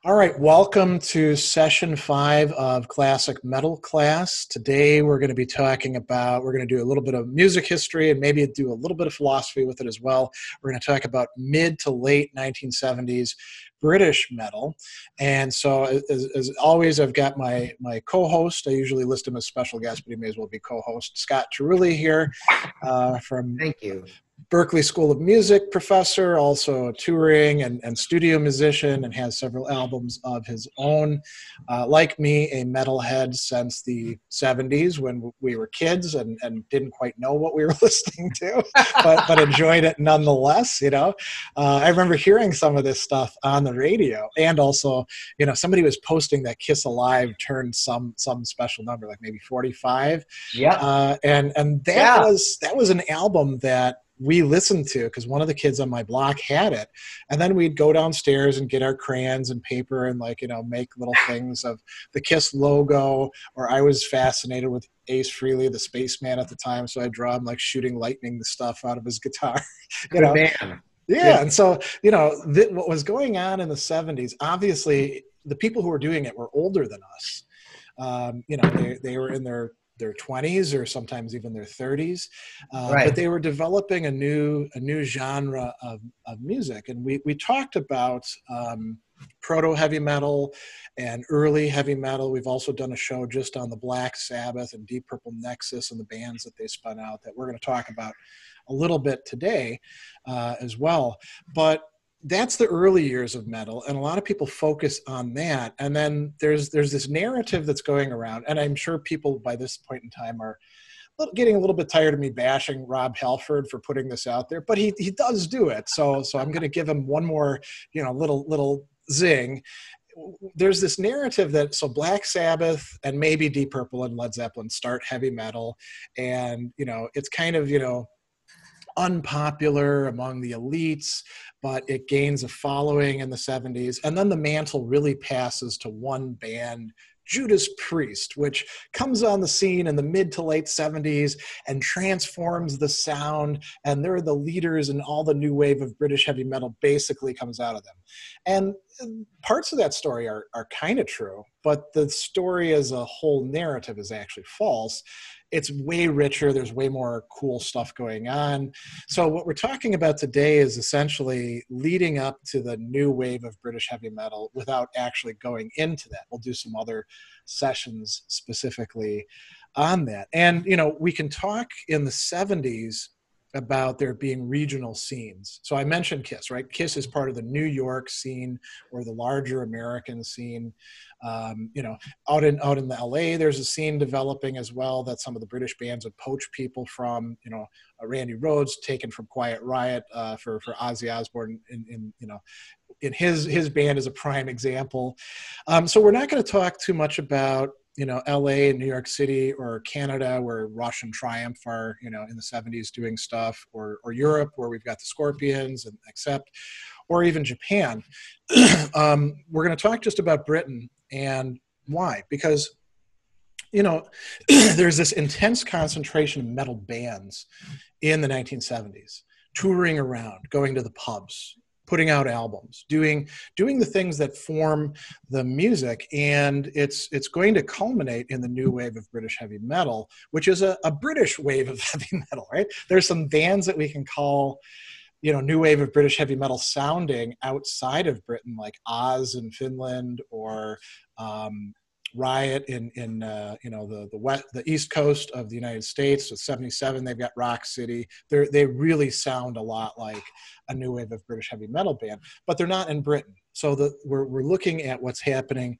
All right, welcome to session 5 of Classic Metal Class. Today we're going to be talking about, we're going to do a little bit of music history and maybe do a little bit of philosophy with it as well. We're going to talk about mid to late 1970s British metal. And so as always, I've got my co-host. I usually list him as special guest, but he may as well be co-host, Scott Tarulli here from Thank you. Berklee School of Music professor, also a touring and studio musician, and has several albums of his own. Like me, a metalhead since the 70s when we were kids and didn't quite know what we were listening to, but enjoyed it nonetheless, you know. I remember hearing some of this stuff on the radio, and also, you know, somebody was posting that Kiss Alive turned some special number, like maybe 45. Yeah. And that was an album that we listened to because one of the kids on my block had it, and then we'd go downstairs and get our crayons and paper and, like, you know, make little things of the Kiss logo. Or I was fascinated with Ace Frehley, the spaceman at the time, so I draw him like shooting lightning the stuff out of his guitar. you Good know man. yeah. And so, you know, what was going on in the 70s, obviously the people who were doing it were older than us. You know, they were in their 20s or sometimes even their 30s, Right. but they were developing a new genre of music. And we talked about proto heavy metal and early heavy metal. We've also done a show just on the Black Sabbath and Deep Purple Nexus and the bands that they spun out that we're going to talk about a little bit today as well. But that's the early years of metal, and a lot of people focus on that. And then there's this narrative that's going around, and I'm sure people by this point in time are getting a little bit tired of me bashing Rob Halford for putting this out there, but he does do it. So I'm going to give him one more, you know, little zing. There's this narrative that Black Sabbath and maybe Deep Purple and Led Zeppelin start heavy metal, and, you know, it's kind of, you know, unpopular among the elites, but it gains a following in the 70s. And then the mantle really passes to one band, Judas Priest, which comes on the scene in the mid to late 70s and transforms the sound. And they're the leaders, and all the new wave of British heavy metal basically comes out of them. And parts of that story are kind of true, but the story as a whole narrative is actually false. It's way richer. There's way more cool stuff going on. So what we're talking about today is essentially leading up to the new wave of British heavy metal without actually going into that. We'll do some other sessions specifically on that. And, you know, we can talk in the 70s about there being regional scenes. So I mentioned Kiss, right? Kiss is part of the New York scene or the larger American scene. You know, out in the LA, there's a scene developing as well that some of the British bands would poach people from. You know, Randy Rhoads taken from Quiet Riot for Ozzy Osbourne in you know, in his band is a prime example. So we're not going to talk too much about, you know, LA and New York City or Canada where Rush and Triumph are, you know, in the 70s doing stuff, or Europe where we've got the Scorpions and Accept, or even Japan. We're going to talk just about Britain. And why? Because, you know, there's this intense concentration of metal bands in the 1970s, touring around, going to the pubs, putting out albums, doing the things that form the music. And it's going to culminate in the new wave of British heavy metal, which is a British wave of heavy metal, right? There's some bands that we can call, you know, new wave of British heavy metal sounding outside of Britain, like Oz in Finland, or Riot in you know, the east coast of the United States. So 77, they've got Rock City. They really sound a lot like a new wave of British heavy metal band, but they're not in Britain. So we're looking at what's happening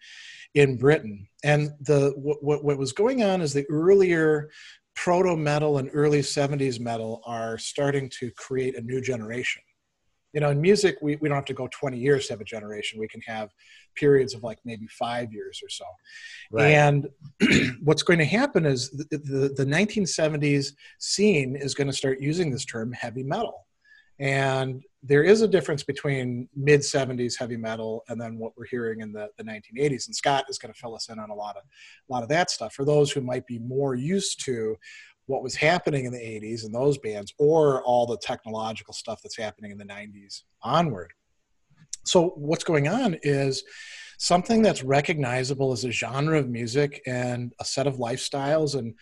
in Britain, and what was going on is the earlier proto metal and early 70s metal are starting to create a new generation. You know, in music, we don't have to go 20 years to have a generation. We can have periods of like maybe 5 years or so. Right. And what's going to happen is the 1970s scene is going to start using this term heavy metal. And there is a difference between mid 70s heavy metal and then what we're hearing in the 1980s. And Scott is going to fill us in on a lot of that stuff for those who might be more used to what was happening in the 80s and those bands, or all the technological stuff that's happening in the 90s onward. So what's going on is something that's recognizable as a genre of music and a set of lifestyles. And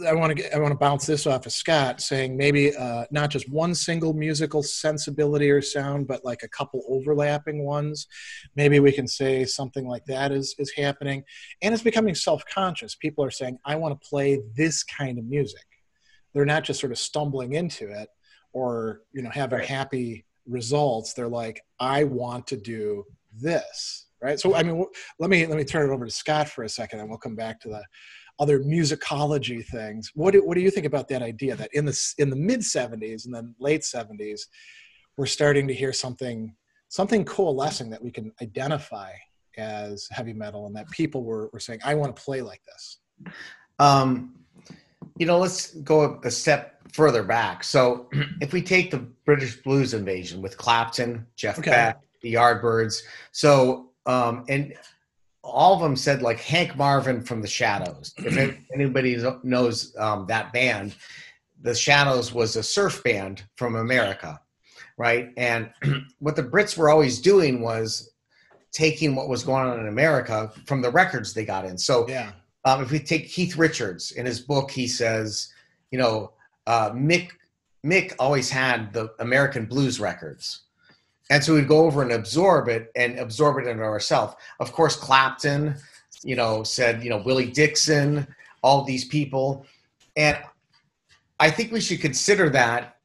I want to bounce this off of Scott, saying maybe not just one single musical sensibility or sound, but like a couple overlapping ones. Maybe we can say something like that is happening, and it's becoming self-conscious. People are saying, "I want to play this kind of music." They're not just sort of stumbling into it, or having happy results. They're like, "I want to do this." Right. So I mean, let me turn it over to Scott for a second, and we'll come back to the other musicology things. What do you think about that idea that in the mid 70s and then late 70s, we're starting to hear something coalescing that we can identify as heavy metal, and that people were saying, I want to play like this? Let's go a step further back. So if we take the British blues invasion with Clapton, Jeff Beck, the Yardbirds, so and all of them said, like, Hank Marvin from the Shadows. If anybody knows that band, the Shadows was a surf band from America, right? And what the Brits were always doing was taking what was going on in America from the records they got in. So if we take Keith Richards, in his book, he says, Mick always had the American blues records. And so we'd go over and absorb it into ourselves. Of course, Clapton, said, Willie Dixon, all these people. And I think we should consider that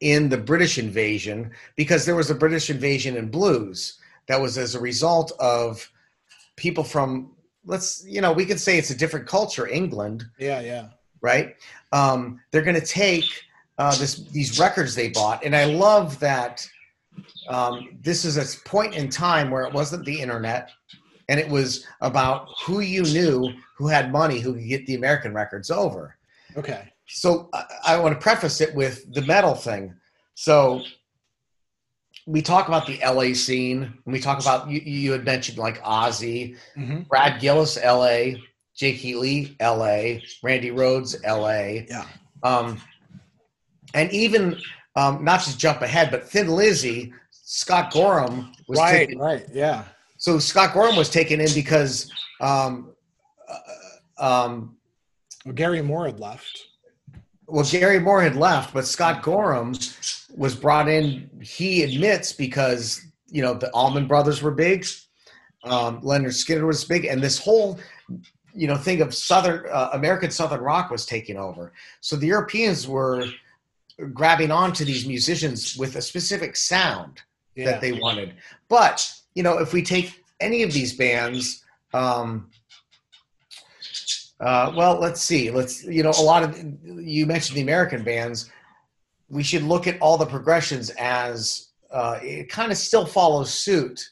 in the British invasion, because there was a British invasion in blues that was as a result of people from, we could say it's a different culture, England. Yeah. Right? They're going to take these records they bought. And I love that this is a point in time where it wasn't the internet, and it was about who you knew who had money who could get the American records over. Okay. So I want to preface it with the metal thing. So we talk about the LA scene, and we talk about, you had mentioned like Ozzy, Brad Gillis, LA, Jake Healy, LA, Randy Rhoads, LA. Yeah. And even not to jump ahead, but Thin Lizzy, Scott Gorham was taken. Right. Yeah. So Scott Gorham was taken in because Gary Moore had left. Well, Gary Moore had left, but Scott Gorham was brought in, he admits, because, the Allman Brothers were big. Leonard Skinner was big. And this whole, thing of American Southern rock was taking over. So the Europeans were grabbing onto these musicians with a specific sound that they wanted. But, if we take any of these bands, let's see. A lot of, you mentioned the American bands. We should look at all the progressions as it kind of still follows suit,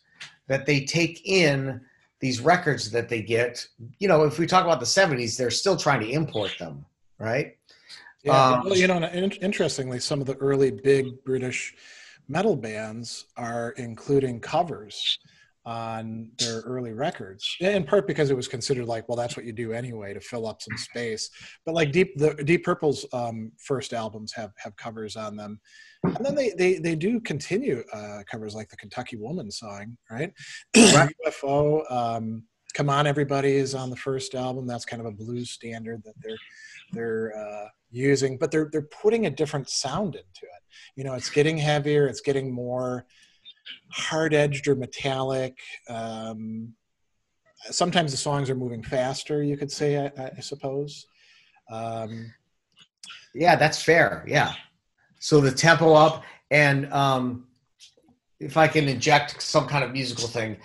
that they take in these records that they get. If we talk about the 70s, they're still trying to import them, right? Yeah. Interestingly, some of the early big British metal bands are including covers on their early records, in part because it was considered like, well, that's what you do anyway to fill up some space. But like Deep Purple's first albums have covers on them, and then they do continue covers like the Kentucky Woman song, right? UFO, Come On Everybody is on the first album. That's kind of a blues standard that they're using, but they're putting a different sound into it. It's getting heavier, it's getting more hard-edged or metallic. Sometimes the songs are moving faster, you could say, I suppose. Yeah, that's fair. Yeah. So the tempo up, and if I can inject some kind of musical thing,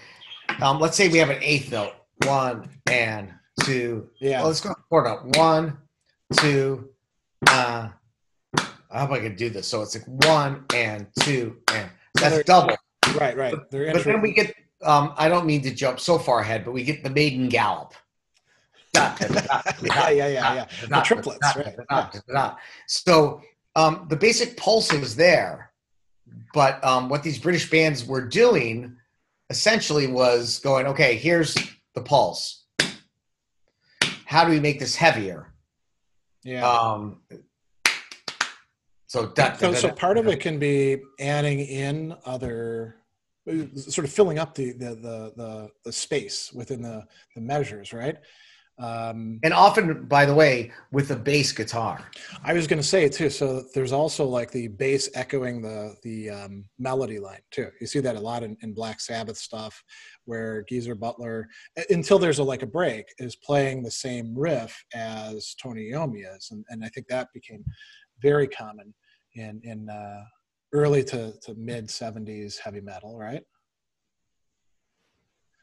let's say we have an eighth note, 1 and 2. Yeah. Well, let's go chord up. 1, 2. I hope I can do this. So it's like 1 and 2 and that's double. Right. But then we get, I don't mean to jump so far ahead, but we get the Maiden Gallop. Yeah. The triplets, right? So the basic pulse is there, but what these British bands were doing essentially was going, okay, here's the pulse. How do we make this heavier? Yeah. So part of it can be adding in other sort of filling up the space within the measures, right? And often, by the way, with a bass guitar. I was going to say too. So there's also like the bass echoing the melody line too. You see that a lot in Black Sabbath stuff, where Geezer Butler, until there's like a break, is playing the same riff as Tony Iommi is, and I think that became very common in early to mid 70s heavy metal, right?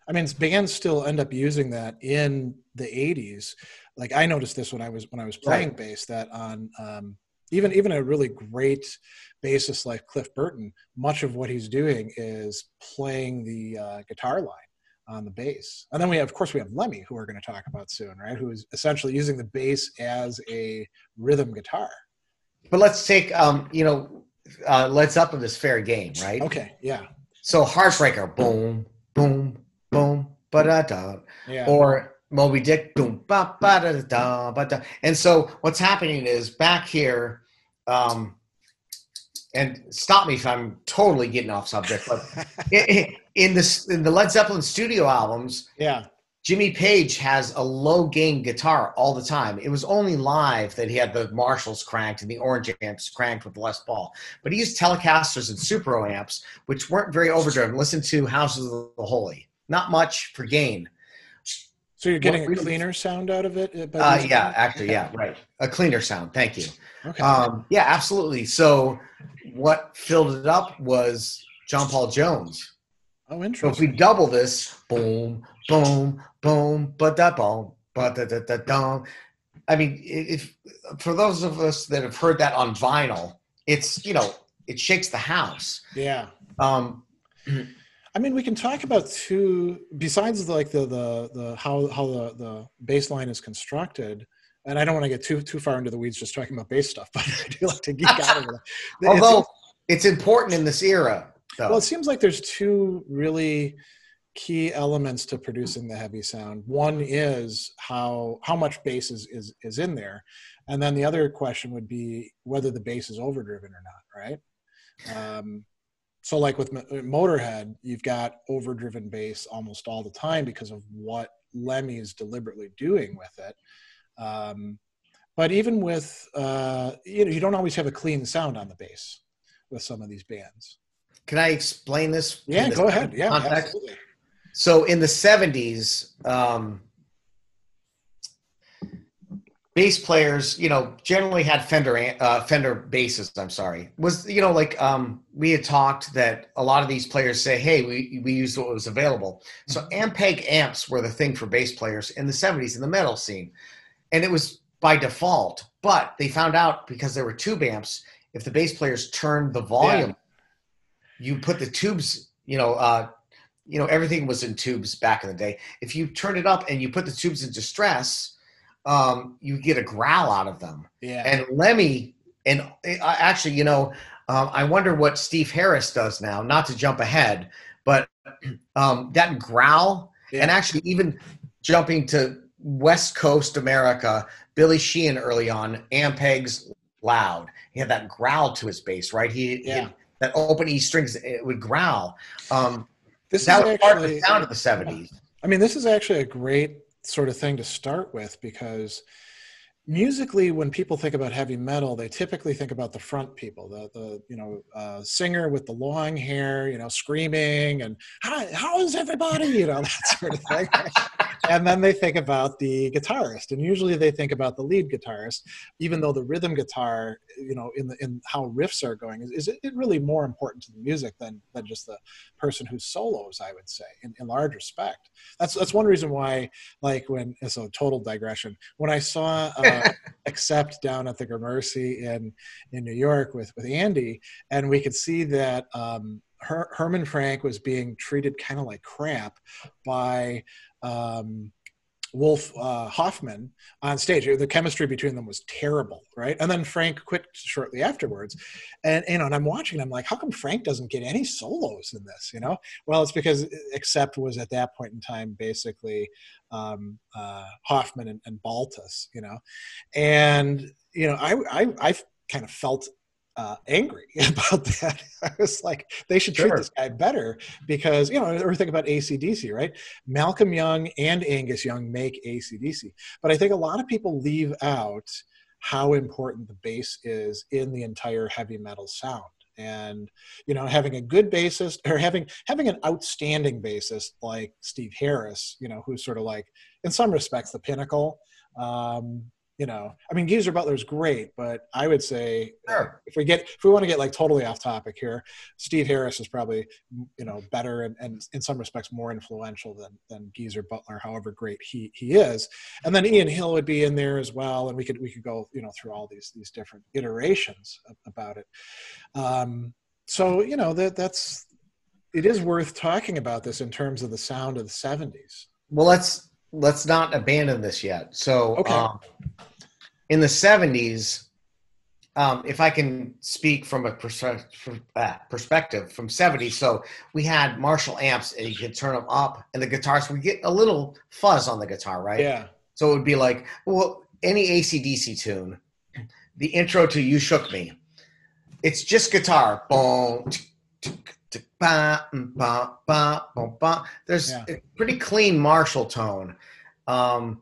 I mean, bands still end up using that in the 80s. Like I noticed this when I was playing bass, that on even a really great bassist like Cliff Burton, much of what he's doing is playing the guitar line on the bass. And then we have Lemmy, who we're going to talk about soon, right? Who is essentially using the bass as a rhythm guitar. But let's take Led Zeppelin is fair game, right? Okay, yeah. So Heartbreaker, boom, boom, boom, ba-da-da. Yeah. Or Moby Dick, boom, ba-da-da-da, ba-da. And so what's happening is back here, and stop me if I'm totally getting off subject, but in the Led Zeppelin studio albums, yeah, Jimmy Page has a low gain guitar all the time. It was only live that he had the Marshalls cranked and the orange amps cranked with the Les Paul. But he used Telecasters and Super amps, which weren't very overdriven. Listen to Houses of the Holy. Not much for gain. So you're getting a cleaner sound out of it? Right. A cleaner sound. Thank you. Okay. Yeah, absolutely. So what filled it up was John Paul Jones. Oh, interesting. So if we double this, boom, boom, boom, ba-da-boom, ba-da-da-da-dum. I mean, if for those of us that have heard that on vinyl, it's, it shakes the house. Yeah. I mean, we can talk about two, besides like the how the bass line is constructed. And I don't want to get too far into the weeds just talking about bass stuff, but I do like to geek out of it. Although it's important in this era. Though. Well, it seems like there's two really key elements to producing the heavy sound. One is how much bass is in there. And then the other question would be whether the bass is overdriven or not, right? So like with Motorhead, you've got overdriven bass almost all the time because of what Lemmy is deliberately doing with it. But even with, you don't always have a clean sound on the bass with some of these bands. Can I explain this? Yeah, go ahead. Yeah, absolutely. So in the 70s, bass players, generally had Fender basses. I'm sorry. Was, we had talked that a lot of these players say, hey, we used what was available. So Ampeg amps were the thing for bass players in the 70s in the metal scene. And it was by default, but they found out because there were tube amps, if the bass players turned the volume, you put the tubes, everything was in tubes back in the day. If you turn it up and you put the tubes in distress, you get a growl out of them. Yeah. And Lemmy, and actually, I wonder what Steve Harris does now, not to jump ahead, but that growl, and actually even jumping to West Coast America, Billy Sheehan early on, Ampegs loud. He had that growl to his bass, right? He that open E strings, it would growl. That was part of the sound of the 70s. I mean, this is actually a great sort of thing to start with, because musically, when people think about heavy metal, they typically think about the front people, the singer with the long hair, screaming and how is everybody, that sort of thing. And then they think about the guitarist, and usually they think about the lead guitarist, even though the rhythm guitar, in how riffs are going, is it really more important to the music than just the person who solos, I would say, in large respect. That's one reason why, like it's a total digression, when I saw Accept down at the Gramercy in New York with Andy, and we could see that Herman Frank was being treated kind of like crap by Wolf Hoffman on stage. The chemistry between them was terrible, right? And then Frank quit shortly afterwards. And I'm watching, I'm like, how come Frank doesn't get any solos in this, Well, it's because Accept was at that point in time basically Hoffman and Baltus, And, I kind of felt angry about that. I was like, they should treat this guy better because, you know, or think about AC/DC, right? Malcolm Young and Angus Young make AC/DC. But I think a lot of people leave out how important the bass is in the entire heavy metal sound. And, you know, having a good bassist or having an outstanding bassist like Steve Harris, you know, who's sort of like, in some respects, the pinnacle. You know, I mean, Geezer Butler's great, but I would say if we want to get like totally off topic here, Steve Harris is probably, you know, better and in some respects more influential than Geezer Butler, however great he is. And then Ian Hill would be in there as well, and we could go, you know, through all these different iterations about it. So, you know, it is worth talking about this in terms of the sound of the 70s. Well, let's not abandon this yet. So, okay. In the 70s, if I can speak from a perspective from 70s, so we had Marshall amps and you could turn them up, and the guitars would get a little fuzz on the guitar, right? Yeah. So it would be like, well, any AC/DC tune, the intro to "You Shook Me," it's just guitar. Boom. There's a pretty clean Marshall tone. So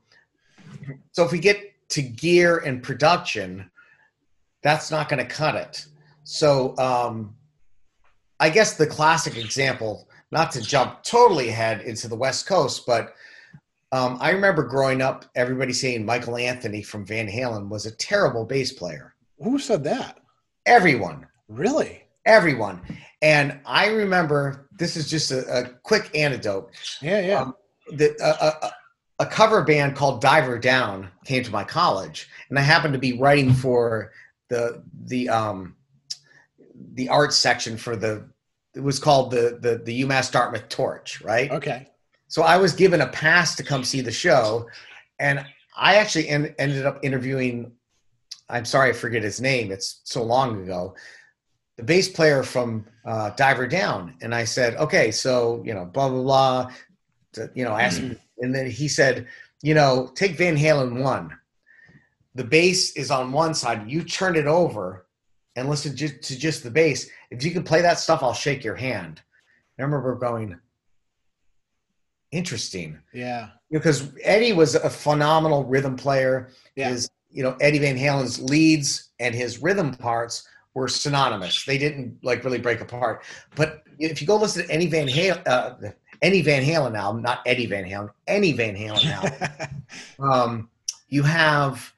if we get to gear and production, that's not going to cut it. So I guess the classic example, not to jump totally ahead into the West Coast, but I remember growing up, everybody saying Michael Anthony from Van Halen was a terrible bass player. Who said that? Everyone. Really? Everyone. And I remember, this is just a quick anecdote. Yeah. A cover band called Diver Down came to my college, and I happened to be writing for the art section for it was called the UMass Dartmouth Torch, right? Okay. So I was given a pass to come see the show, and I actually ended up interviewing, I'm sorry, I forget his name, it's so long ago, the bass player from Diver Down. And I said, okay, so, you know, blah, blah, blah, you know, asked him. And then he said, you know, take Van Halen 1. The bass is on one side. You turn it over and listen to just the bass. If you can play that stuff, I'll shake your hand. I remember going, interesting. Yeah. Because Eddie was a phenomenal rhythm player. Yeah. You know, Eddie Van Halen's leads and his rhythm parts were synonymous. They didn't like really break apart. But if you go listen to any Van Halen album, not Eddie Van Halen, any Van Halen album, you have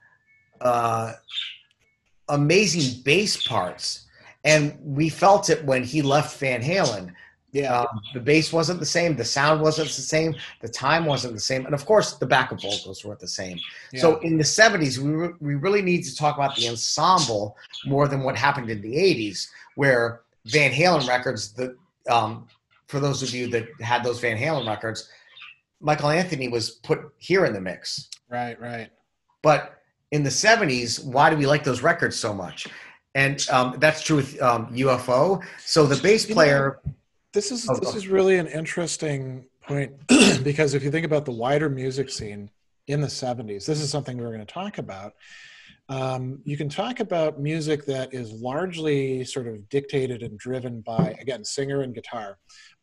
amazing bass parts. And we felt it when he left Van Halen. Yeah. The bass wasn't the same. The sound wasn't the same. The time wasn't the same. And of course, the backup vocals weren't the same. Yeah. So in the 70s, we really need to talk about the ensemble more than what happened in the 80s, where Van Halen records, for those of you that had those Van Halen records, Michael Anthony was put here in the mix. Right. But in the 70s, why do we like those records so much? And that's true with UFO. So the bass player... This is really an interesting point because if you think about the wider music scene in the 70s, this is something we're going to talk about. You can talk about music that is largely sort of dictated and driven by, again, singer and guitar.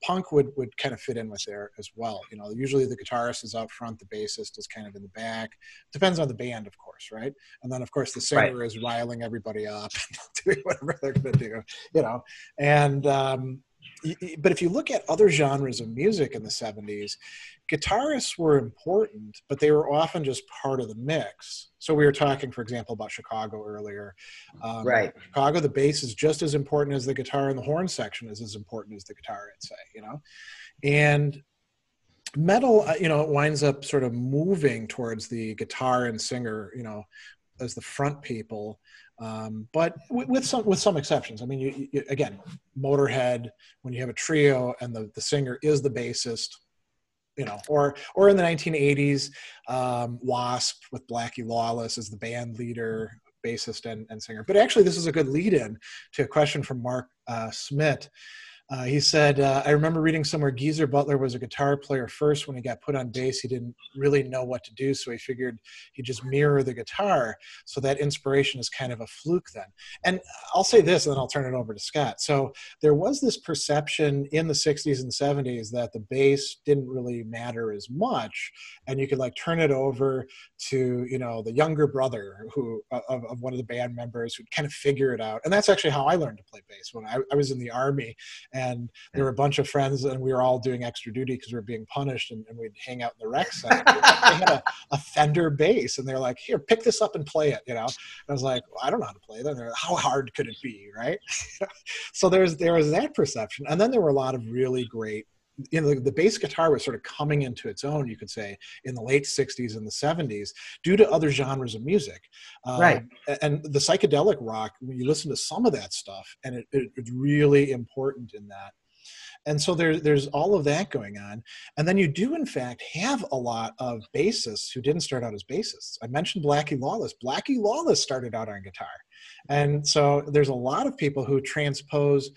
Punk would kind of fit in with there as well. You know, usually the guitarist is out front, the bassist is kind of in the back. Depends on the band, of course, right? And then, of course, the singer is riling everybody up and doing whatever they're going to do, you know. And but if you look at other genres of music in the 70s, guitarists were important, but they were often just part of the mix. So we were talking, for example, about Chicago earlier. Right. Chicago, the bass is just as important as the guitar, and the horn section is as important as the guitar, I'd say, you know. And metal, you know, it winds up sort of moving towards the guitar and singer, you know, as the front people. But with some exceptions. I mean, you again, Motorhead, when you have a trio and the singer is the bassist, you know, or in the 1980s, Wasp with Blackie Lawless as the band leader, bassist and singer. But actually, this is a good lead-in to a question from Mark Smith. He said, I remember reading somewhere Geezer Butler was a guitar player first. When he got put on bass, he didn't really know what to do, so he figured he'd just mirror the guitar. So that inspiration is kind of a fluke then. And I'll say this, and then I'll turn it over to Scott. So there was this perception in the 60s and 70s that the bass didn't really matter as much, and you could like turn it over to, you know, the younger brother of one of the band members who'd kind of figure it out. And that's actually how I learned to play bass. When I was in the Army, and there were a bunch of friends, and we were all doing extra duty because we were being punished, and we'd hang out in the rec center. They had a Fender bass, and they're like, here, pick this up and play it, you know? And I was like, well, I don't know how to play that. Like, how hard could it be, right? So there was that perception. And then there were a lot of really great, you know, the bass guitar was sort of coming into its own, you could say, in the late 60s and the 70s due to other genres of music. Right. And the psychedelic rock, when you listen to some of that stuff, and it's really important in that. And so there's all of that going on. And then you do, in fact, have a lot of bassists who didn't start out as bassists. I mentioned Blackie Lawless. Blackie Lawless started out on guitar. And so there's a lot of people who transpose,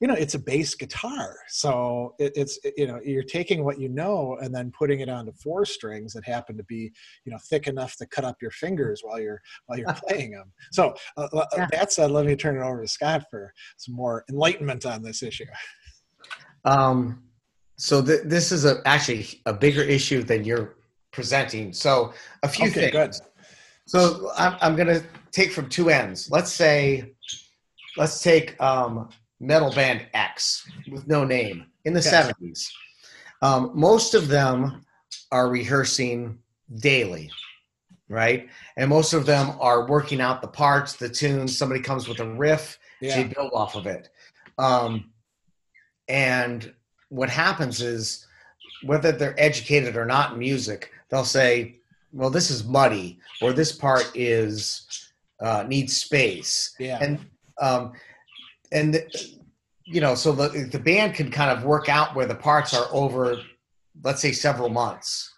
you know, it's a bass guitar. So it's, you know, you're taking what you know and then putting it onto 4 strings that happen to be, you know, thick enough to cut up your fingers while you're playing them. So that said, let me turn it over to Scott for some more enlightenment on this issue. So this is actually a bigger issue than you're presenting. So a few things. Good. So I'm going to take from 2 ends. Let's take metal band X with no name in the 70s. Most of them are rehearsing daily, right? And most of them are working out the parts, the tunes. Somebody comes with a riff, they build off of it. And what happens is, whether they're educated or not in music, they'll say, well, this is muddy, or this part is needs space. Yeah. And you know, so the band can kind of work out where the parts are over, let's say, several months.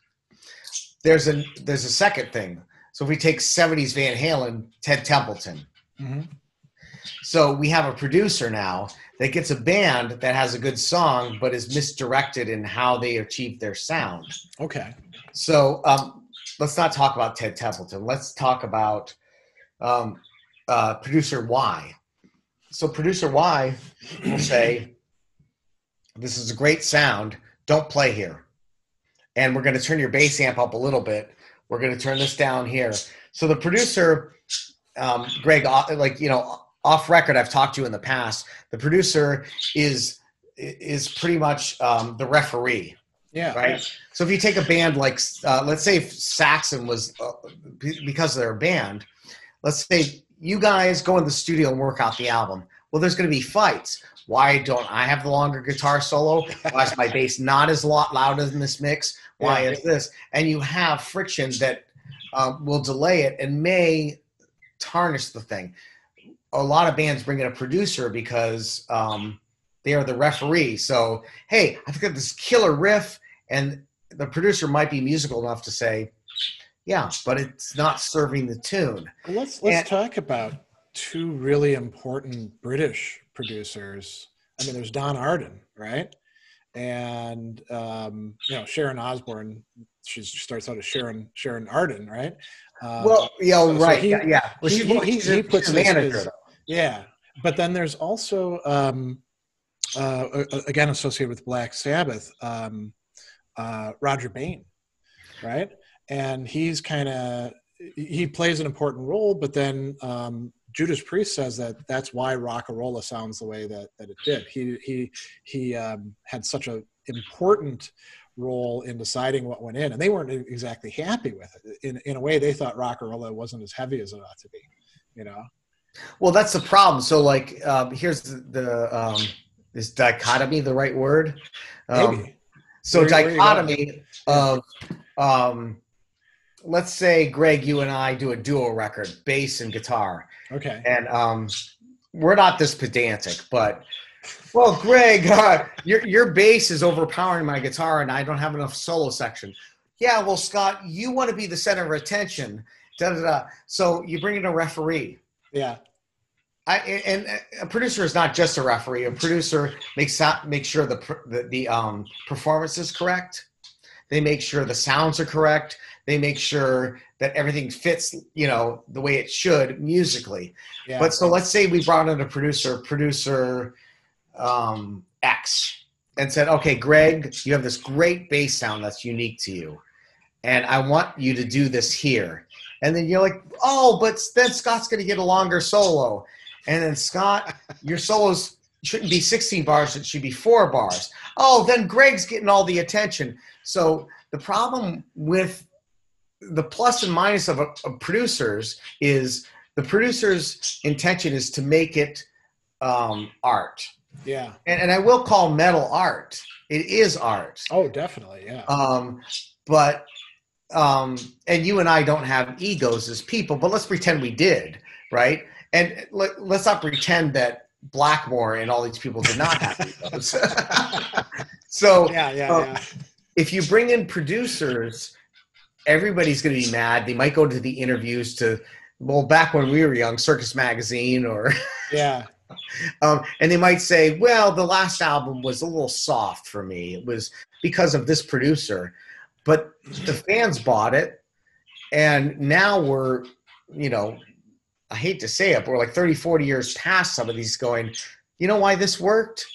There's a second thing. So if we take 70s Van Halen, Ted Templeton. Mm-hmm. So we have a producer now that gets a band that has a good song, but is misdirected in how they achieve their sound. Okay. So let's not talk about Ted Templeton. Let's talk about producer Y. So producer Y will say, this is a great sound. Don't play here. And we're going to turn your bass amp up a little bit. We're going to turn this down here. So the producer, Greg, like, you know, off record, I've talked to you in the past, the producer is pretty much the referee. Yeah. Right. Yeah. So if you take a band like, let's say if Saxon was, because they're a band, let's say you guys go in the studio and work out the album. Well, there's going to be fights. Why don't I have the longer guitar solo? Why is my bass not as loud in this mix? Why is this? And you have friction that will delay it and may tarnish the thing. A lot of bands bring in a producer because they are the referee. So, hey, I've got this killer riff, and the producer might be musical enough to say, yeah, but it's not serving the tune. Well, let's talk about 2 really important British producers. I mean, there's Don Arden, right? And you know, Sharon Osbourne. She starts out as Sharon Arden, right? Well, yeah, right, yeah. Well, he puts a manager. Yeah, but then there's also again associated with Black Sabbath, Roger Bain, right? And he plays an important role, but then Judas Priest says that's why Rock-a-Rolla sounds the way that it did. He had such an important role in deciding what went in, and they weren't exactly happy with it. In a way, they thought Rock-a-Rolla wasn't as heavy as it ought to be, you know? Well, that's the problem. So, like, here's is dichotomy the right word? Maybe. So dichotomy of, let's say, Greg, you and I do a duo record, bass and guitar. Okay. And we're not this pedantic, but, well, Greg, your bass is overpowering my guitar and I don't have enough solo section. Yeah, well, Scott, you want to be the center of attention. Da, da, da. So you bring in a referee. Yeah. And a producer is not just a referee. A producer makes sure the performance is correct. They make sure the sounds are correct. They make sure that everything fits, the way it should musically. Yeah. But so let's say we brought in a producer X, and said, okay, Greg, you have this great bass sound that's unique to you, and I want you to do this here. And then you're like, oh, but then Scott's going to get a longer solo. And then Scott, your solos shouldn't be 16 bars, it should be 4 bars. Oh, then Greg's getting all the attention. So the problem with the plus and minus of producers is the producer's intention is to make it art. Yeah. And I will call metal art. It is art. Oh, definitely, yeah. And you and I don't have egos as people, but let's pretend we did, right? And let's not pretend that Blackmore and all these people did not have egos. So yeah. If you bring in producers, everybody's going to be mad. They might go to the interviews back when we were young, Circus Magazine or yeah. And they might say, well, the last album was a little soft for me. It was because of this producer. But the fans bought it. And now we're, I hate to say it, but we're like 30, 40 years past some of these going, you know why this worked?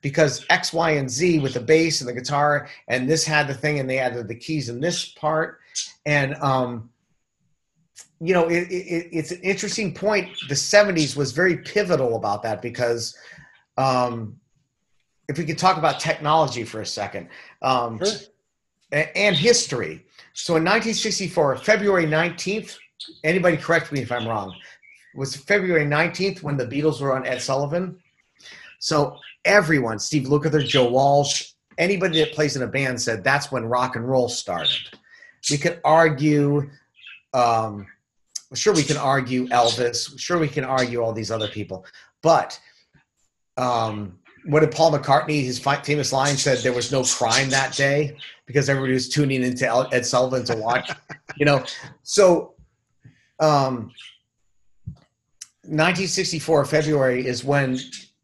Because X, Y, and Z with the bass and the guitar, and this had the thing, and they added the keys in this part. And, it's an interesting point. The 70s was very pivotal about that because if we could talk about technology for a second sure. And history. So in 1964, February 19th, anybody correct me if I'm wrong, was February 19th when the Beatles were on Ed Sullivan. So everyone, Steve Lukather, Joe Walsh, anybody that plays in a band said that's when rock and roll started. We could argue, sure we can argue Elvis, sure we can argue all these other people, but what did Paul McCartney, his famous line said, there was no crime that day because everybody was tuning into Ed Sullivan to watch, So 1964, February is when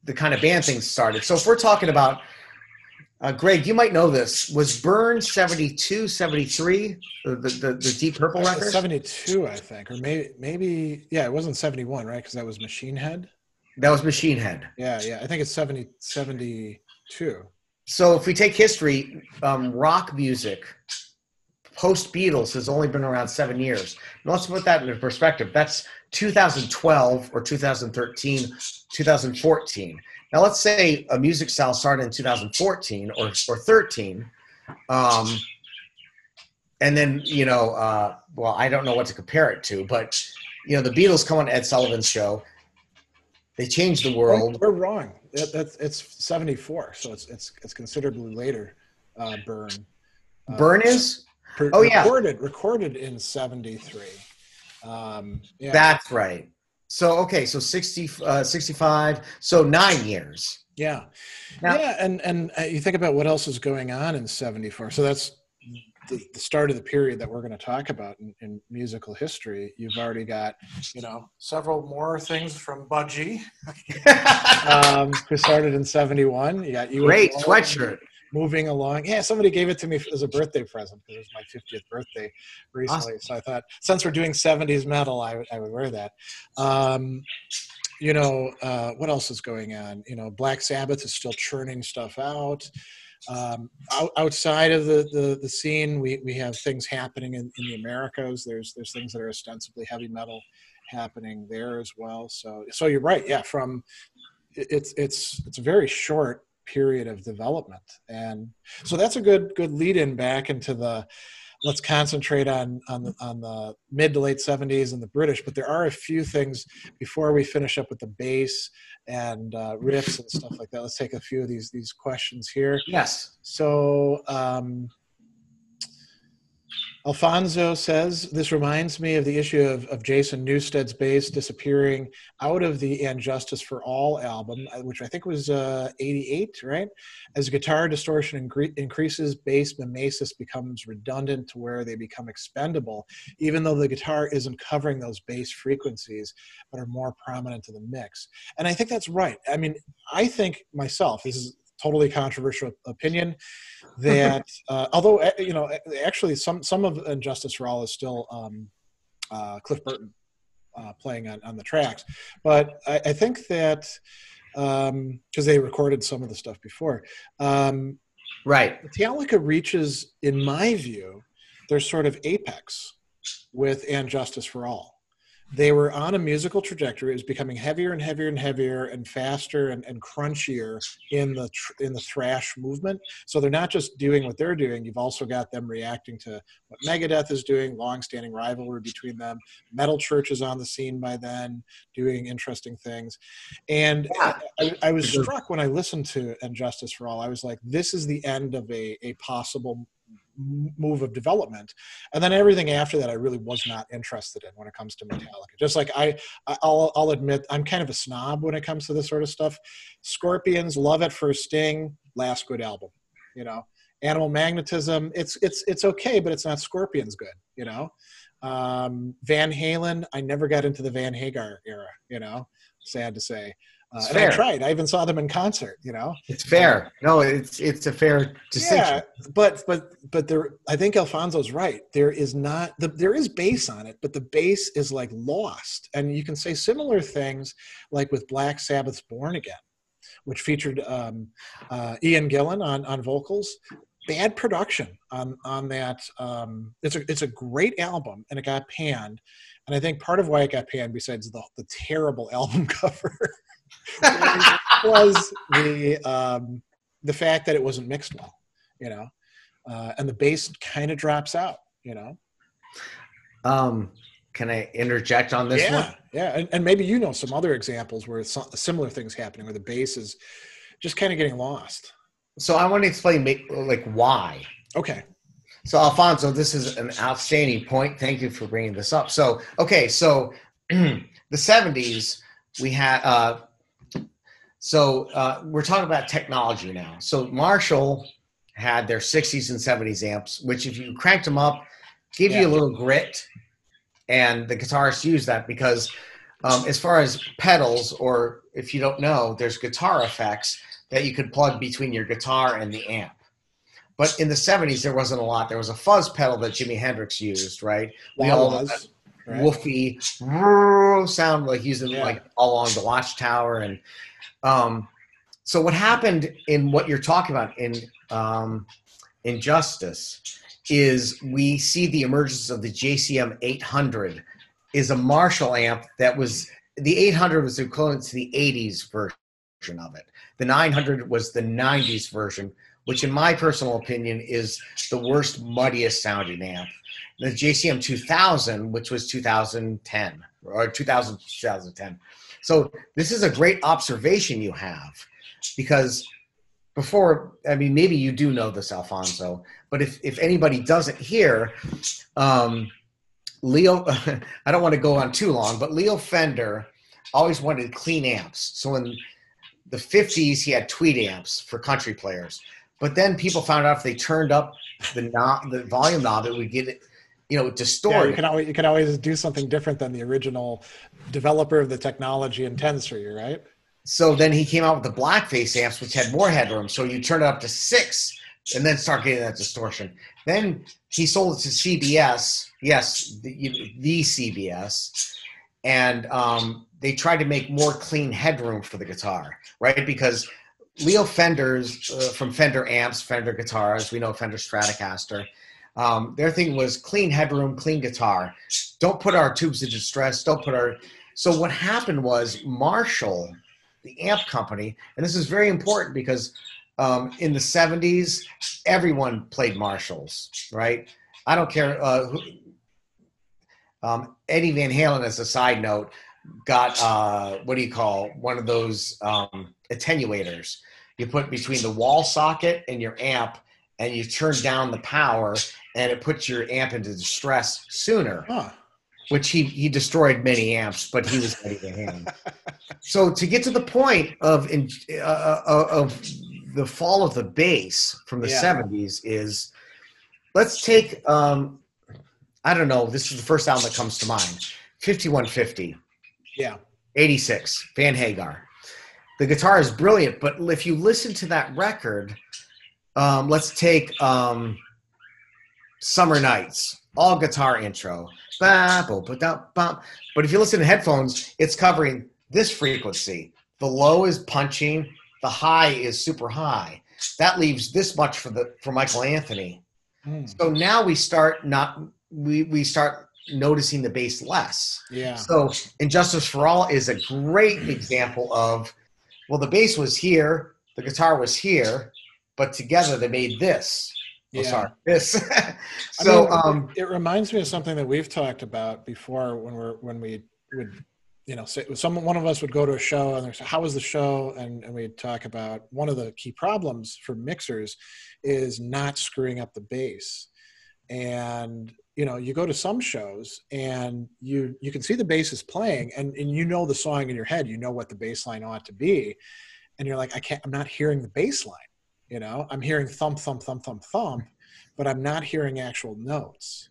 the kind of band things started. So if we're talking about, Greg, you might know this, was Burn 72, 73, the Deep Purple record? 72, I think, or maybe, yeah, it wasn't 71, right? Because that was Machine Head. That was Machine Head. Yeah. I think it's 72. So if we take history, rock music, post-Beatles has only been around 7 years. Now let's put that into perspective. That's 2012 or 2013, 2014. Now let's say a music style started in 2014 or 13. And then, well, I don't know what to compare it to, but, the Beatles come on Ed Sullivan's show. They changed the world. We're wrong. It's 74, so it's considerably later. Burn. Burn is? Recorded in 73. Yeah. That's right. So, okay, so 65, so 9 years. Yeah. Now, yeah, and you think about what else is going on in 74. So that's the start of the period that we're going to talk about in musical history. You've already got, several more things from Budgie, who started in 71. You got great sweatshirt. Moving along. Yeah, somebody gave it to me as a birthday present because it was my 50th birthday recently. Awesome. So I thought, since we're doing 70s metal, I would wear that. What else is going on? Black Sabbath is still churning stuff out. Outside of the scene, we have things happening in the Americas. There's things that are ostensibly heavy metal happening there as well. So you're right. Yeah, from it's a very short period of development, and so that's a good lead in back into the. Let's concentrate on the mid to late 70s and the British, but there are a few things before we finish up with the bass and riffs and stuff like that. Let's take a few of these questions here. Yes. So Alfonso says, this reminds me of the issue of Jason Newsted's bass disappearing out of the And Justice for All album, which I think was 88, right? As guitar distortion increases, bass mimesis becomes redundant to where they become expendable, even though the guitar isn't covering those bass frequencies, but are more prominent in the mix. And I think that's right. I mean, I think myself, this is totally controversial opinion, that although actually some of Injustice for All is still Cliff Burton playing on the tracks, but I think that because they recorded some of the stuff before, right, Metallica reaches, in my view, their sort of apex with And Justice for All. They were on a musical trajectory. It was becoming heavier and heavier and heavier and faster and crunchier in the thrash movement. So they're not just doing what they're doing. You've also got them reacting to what Megadeth is doing, long-standing rivalry between them. Metal Church is on the scene by then, doing interesting things. And I was struck when I listened to And Justice for All. I was like, this is the end of a possible move of development. And then everything after that I really was not interested in when it comes to Metallica. Just like I'll admit I'm kind of a snob when it comes to this sort of stuff. Scorpions, Love at First Sting, last good album. Animal Magnetism, it's okay, but it's not Scorpions good. Van Halen, I never got into the Van Hagar era, sad to say. And fair. I tried. I even saw them in concert. It's fair. No, it's a fair distinction. Yeah, but there, I think Alfonso's right. There is bass on it, but the bass is like lost. And you can say similar things like with Black Sabbath's Born Again, which featured Ian Gillan on vocals. Bad production on that. It's a great album, and it got panned. And I think part of why it got panned, besides the terrible album cover, was the fact that it wasn't mixed well, and the bass kind of drops out, Can I interject on this one? Yeah, and maybe some other examples where similar things happening, where the bass is just kind of getting lost. So I want to explain why. Okay. So Alfonso, this is an outstanding point. Thank you for bringing this up. So the 70s, we had we're talking about technology now. So Marshall had their 60s and 70s amps, which if you cranked them up, give you a little grit, and the guitarists use that because as far as pedals, or if you don't know, there's guitar effects that you could plug between your guitar and the amp. But in the 70s, there wasn't a lot. There was a fuzz pedal that Jimi Hendrix used, right? We all right. Woofy sound, like using like all along the Watchtower. And so what happened in what you're talking about in Injustice is we see the emergence of the JCM 800 is a Marshall amp that was, the 800 was equivalent to the 80s version of it. The 900 was the 90s version, which in my personal opinion is the worst, muddiest sounding amp. The JCM 2000, which was 2010 or 2010. So this is a great observation you have, because before, I mean, maybe you do know this, Alfonso, but if anybody doesn't hear, Leo, I don't want to go on too long, but Leo Fender always wanted clean amps. So in the 50s, he had tweed amps for country players. But then people found out if they turned up the volume knob, it would get it, distorted. Yeah, you can always do something different than the original developer of the technology intends for you, right? So then he came out with the blackface amps, which had more headroom. So you turn it up to 6 and then start getting that distortion. Then he sold it to CBS, the CBS, and they tried to make more clean headroom for the guitar, right? Because Leo Fender's from Fender amps, Fender guitars, we know Fender Stratocaster. Their thing was clean headroom, clean guitar. Don't put our tubes of distress. So what happened was Marshall, the amp company, and this is very important because in the 70s, everyone played Marshalls, right? I don't care. Eddie Van Halen, as a side note, got one of those attenuators you put between the wall socket and your amp, and you turn down the power, and it puts your amp into distress sooner. Huh. Which he destroyed many amps, but he was ready to hand. So to get to the point of the fall of the bass from the 70s is, let's take, I don't know, this is the first album that comes to mind, 5150. Yeah. 86, Van Hagar. The guitar is brilliant, but if you listen to that record, let's take Summer Nights, all guitar intro. But if you listen to headphones, it's covering this frequency. The low is punching, the high is super high. That leaves this much for Michael Anthony. So now we start we start noticing the bass less. Yeah. So Injustice for All is a great example of, well, the bass was here, the guitar was here, but together they made this. Yeah. Oh, sorry. This. So it reminds me of something that we've talked about before when we would, say one of us would go to a show and say, how was the show? And we'd talk about one of the key problems for mixers is not screwing up the bass. And, you go to some shows and you can see the bass is playing and the song in your head, what the bass line ought to be. And you're like, I'm not hearing the bass line. I'm hearing thump, thump, thump, thump, thump, but I'm not hearing actual notes.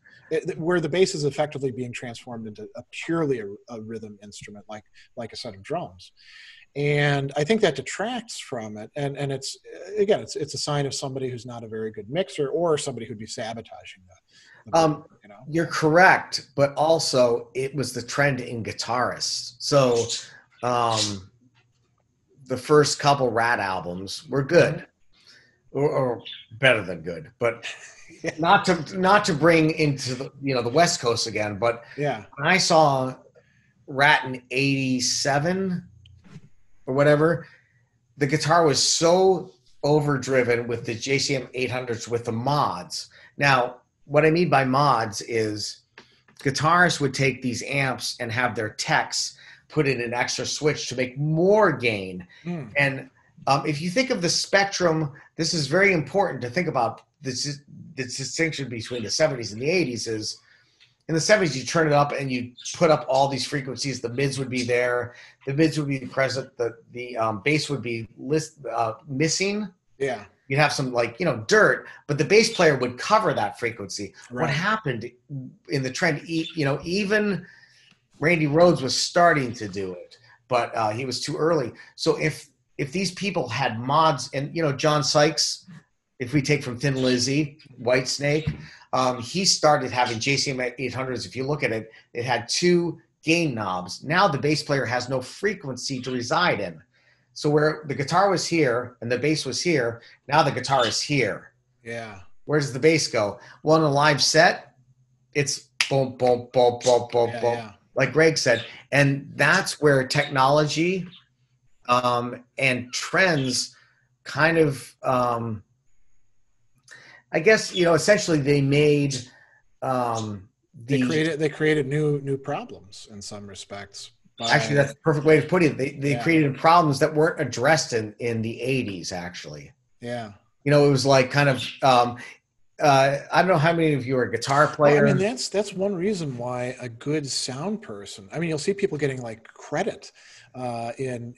Where the bass is effectively being transformed into purely a rhythm instrument, like a set of drums. And I think that detracts from it. And it's a sign of somebody who's not a very good mixer or somebody who'd be sabotaging the You're correct, but also it was the trend in guitarists. So the first couple Rat albums were good. Or better than good, but not to bring into the West Coast again. But yeah, when I saw Rat in '87 or whatever, the guitar was so overdriven with the JCM 800s with the mods. Now, what I mean by mods is guitarists would take these amps and have their techs put in an extra switch to make more gain. And if you think of the spectrum, this is very important to think about. The distinction between the 70s and the 80s is, in the 70s, you turn it up and you put up all these frequencies. The mids would be there. The mids would be present. The bass would be missing. Yeah. You'd have some dirt, but the bass player would cover that frequency. Right. What happened in the trend, even Randy Rhoads was starting to do it, but he was too early. So if these people had mods, and John Sykes, if we take from Thin Lizzy, Whitesnake, he started having JCM 800s. If you look at it, it had 2 gain knobs. Now the bass player has no frequency to reside in. So where the guitar was here and the bass was here, now the guitar is here. Yeah. Where does the bass go? Well, in a live set, it's boom, boom, boom, boom, boom, boom, yeah. like Greg said. And that's where technology and trends kind of, I guess, essentially they made they created new problems in some respects. Actually, that's the perfect way to put it. They created problems that weren't addressed in the 80s, actually. Yeah. It was like kind of, I don't know how many of you are guitar players. Well, I mean, that's one reason why a good sound person, you'll see people getting credit in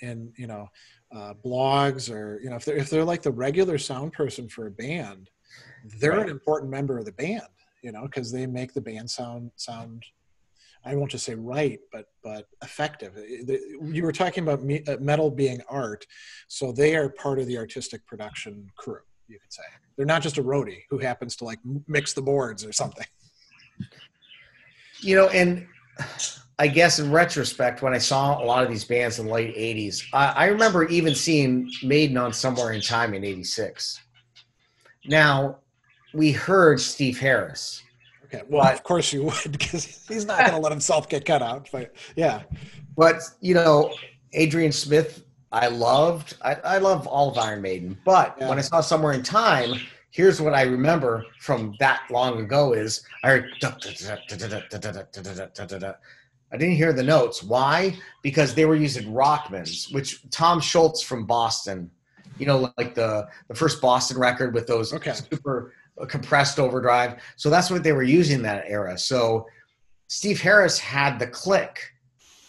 blogs, or, if they're like the regular sound person for a band, they're right. An important member of the band, because they make the band sound, I won't just say right, but effective. You were talking about metal being art, so they are part of the artistic production crew, you could say. They're not just a roadie who happens to mix the boards or something. And I guess in retrospect, when I saw a lot of these bands in the late 80s, I remember even seeing Maiden on Somewhere in Time in '86. Now, we heard Steve Harris. Okay, well, of course you would, because he's not going to let himself get cut out. But yeah. But, Adrian Smith, I loved. I love all of Iron Maiden. But when I saw Somewhere in Time, here's what I remember from that long ago is I heard I didn't hear the notes. Why? Because they were using Rockmans, which Tom Schultz from Boston you know, like the first Boston record with those super compressed overdrive. So that's what they were using that era. So Steve Harris had the click,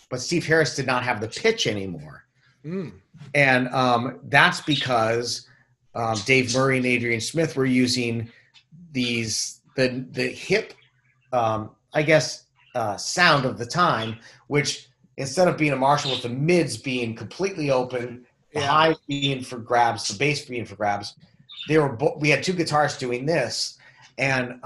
but Steve Harris did not have the pitch anymore. And that's because Dave Murray and Adrian Smith were using the hip, I guess, sound of the time, which instead of being a Marshall with the mids being completely open, the highs being for grabs, the bass being for grabs, we had two guitarists doing this, and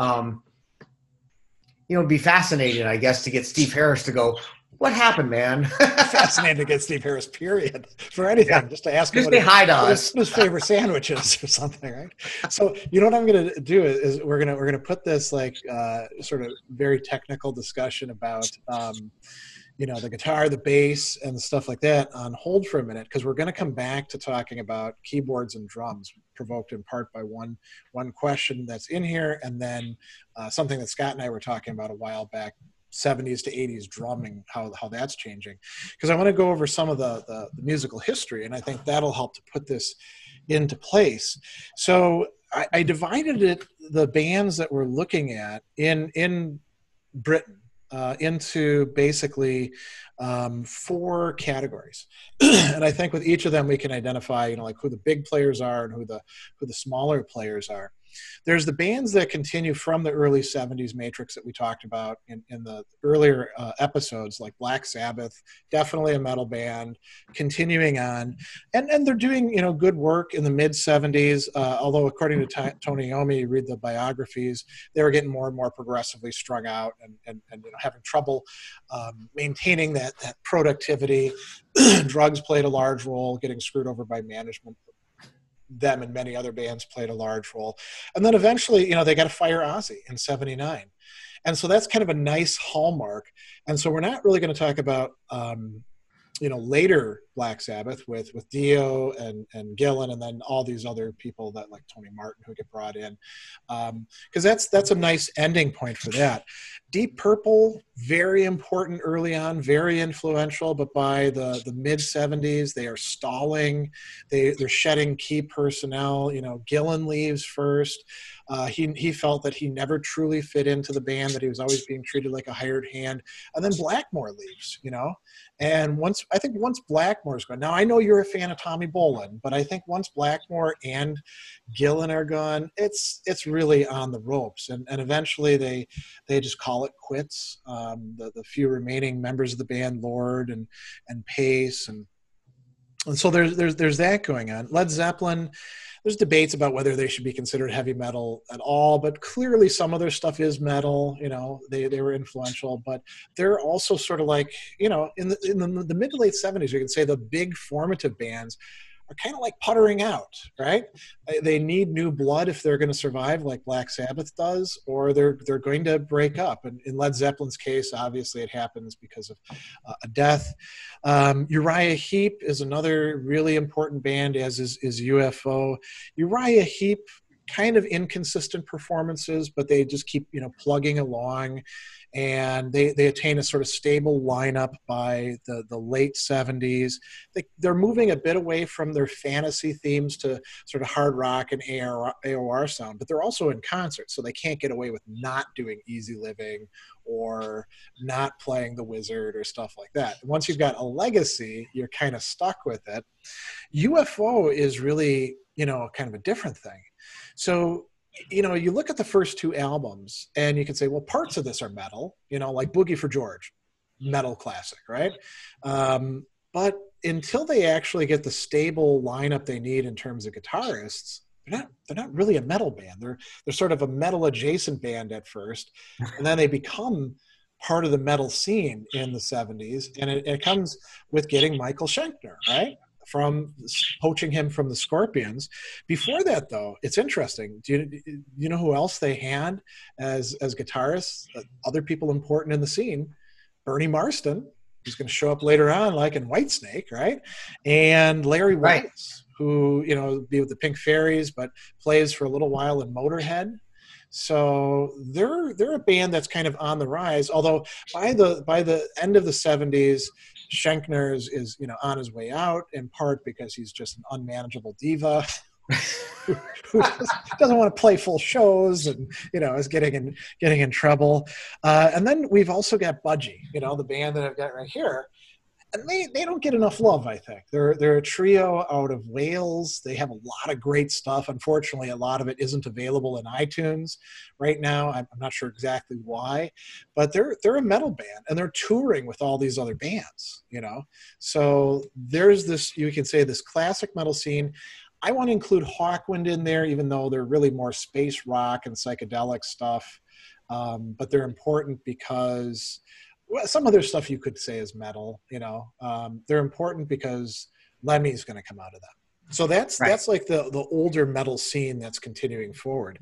it'd be fascinating, I guess, to get Steve Harris to go, "What happened, man?" Fascinating to get Steve Harris, period, for anything, just to ask him what his favorite sandwich is or something, right? So, you know what I'm going to do is we're gonna put this like sort of very technical discussion about the guitar, the bass, and stuff like that on hold for a minute, because we're going to come back to talking about keyboards and drums, provoked in part by one question that's in here, and then something that Scott and I were talking about a while back, 70s to 80s drumming, how that's changing. Because I want to go over some of the musical history, and I think that'll help to put this into place. So I divided the bands that we're looking at in Britain into basically 4 categories. And I think with each of them we can identify, like who the big players are and who the smaller players are. There's the bands that continue from the early 70s matrix that we talked about in the earlier episodes, like Black Sabbath, definitely a metal band, continuing on. And they're doing, good work in the mid-70s, although according to Tony Iommi, you read the biographies, they were getting more and more progressively strung out and having trouble maintaining that productivity. Drugs played a large role, getting screwed over by management. Them and many other bands played a large role. And then eventually, they got to fire Ozzy in 79. And so that's kind of a nice hallmark. And so we're not really going to talk about, later Black Sabbath with Dio and Gillan, and then all these other people that like Tony Martin who get brought in. Because that's a nice ending point for that. Deep Purple, very important early on, very influential, but by the mid-70s, they are stalling. They're shedding key personnel. Gillan leaves first. He felt that he never truly fit into the band, that he was always being treated like a hired hand. And then Blackmore leaves, And once Blackmore's gone, now I know you're a fan of Tommy Bolin, but I think once Blackmore and Gillan are gone, it's really on the ropes. And eventually they just call it quits. The few remaining members of the band, Lord and Pace, and so there's that going on. Led Zeppelin, there's debates about whether they should be considered heavy metal at all, but clearly some of their stuff is metal. They were influential, but they're also sort of like, in the mid to late 70s, you can say the big formative bands are kind of like puttering out, right? They need new blood if they're going to survive, like Black Sabbath does, or they're going to break up. And in Led Zeppelin's case, obviously it happens because of a death. Uriah Heap is another really important band, as is UFO. Uriah Heap, kind of inconsistent performances, but they just keep plugging along, and they attain a sort of stable lineup by the late 70s. They're moving a bit away from their fantasy themes to sort of hard rock and AOR sound, but they're also in concert, so they can't get away with not doing Easy Living or not playing The Wizard or stuff like that. Once you've got a legacy, you're kind of stuck with it. UFO is really kind of a different thing. So you look at the first 2 albums and you can say, well, parts of this are metal, like Boogie for George, metal classic, right? But until they actually get the stable lineup they need in terms of guitarists, they're not really a metal band. They're sort of a metal adjacent band at first, and then they become part of the metal scene in the 70s. And it comes with getting Michael Schenkner, right? From poaching him from the Scorpions. Before that, though, it's interesting. Do you know who else they had as guitarists? Other people important in the scene. Bernie Marsden, who's going to show up later on, like in Whitesnake, right? And Larry Wallace, who be with the Pink Fairies, but plays for a little while in Motorhead. So they're a band that's kind of on the rise. Although by the end of the 70s, Schenkner is on his way out, in part because he's just an unmanageable diva who just doesn't want to play full shows and is getting in trouble. And then we've also got Budgie, the band that I've got right here. And they don't get enough love, I think. They're a trio out of Wales. They have a lot of great stuff. Unfortunately, a lot of it isn't available in iTunes right now. I'm not sure exactly why, but they're a metal band, and they're touring with all these other bands, So there's this, you can say, this classic metal scene. I want to include Hawkwind in there, even though they're really more space rock and psychedelic stuff. But they're important because some other stuff you could say is metal, they're important because Lemmy's going to come out of them. So that's like the older metal scene that's continuing forward.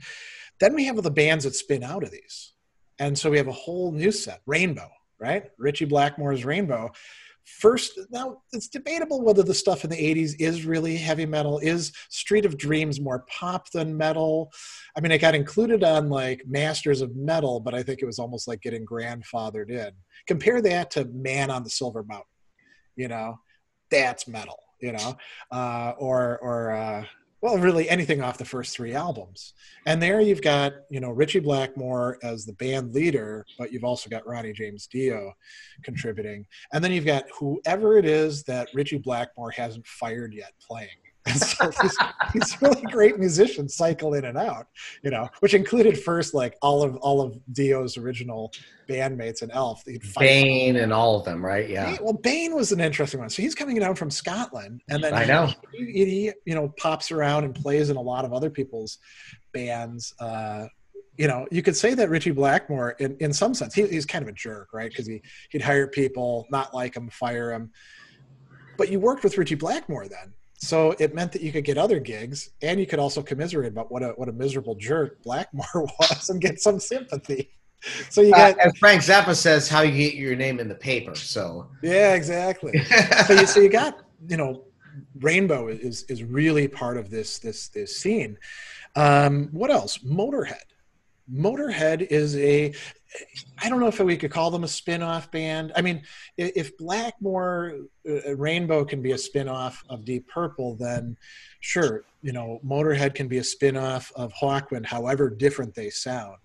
Then we have the bands that spin out of these. And so we have a whole new set, Rainbow, right? Ritchie Blackmore's Rainbow. First, now it's debatable whether the stuff in the 80s is really heavy metal. Is Street of Dreams more pop than metal? I mean, it got included on like Masters of Metal, but I think it was almost like getting grandfathered in. Compare that to Man on the Silver Mountain, that's metal, well, really anything off the first three albums. And there you've got, Ritchie Blackmore as the band leader, but you've also got Ronnie James Dio contributing. And then you've got whoever it is that Ritchie Blackmore hasn't fired yet playing. And so these really great musicians cycle in and out, which included first like all of Dio's original bandmates and Elf. Bane and all of them, right? Yeah. Well, Bane was an interesting one. So he's coming down from Scotland, and then I know he pops around and plays in a lot of other people's bands. You could say that Ritchie Blackmore, in some sense, he's kind of a jerk, right? Because he'd hire people, not like them, fire them. But you worked with Ritchie Blackmore then. So it meant that you could get other gigs, and you could also commiserate about what a miserable jerk Blackmore was and get some sympathy. So you got, as Frank Zappa says, how you get your name in the paper. So yeah, exactly. so you got Rainbow is really part of this scene. What else? Motorhead. Motorhead is I don't know if we could call them a spin-off band. I mean, if Blackmore, Rainbow can be a spin-off of Deep Purple, then sure, Motorhead can be a spin-off of Hawkwind, however different they sound.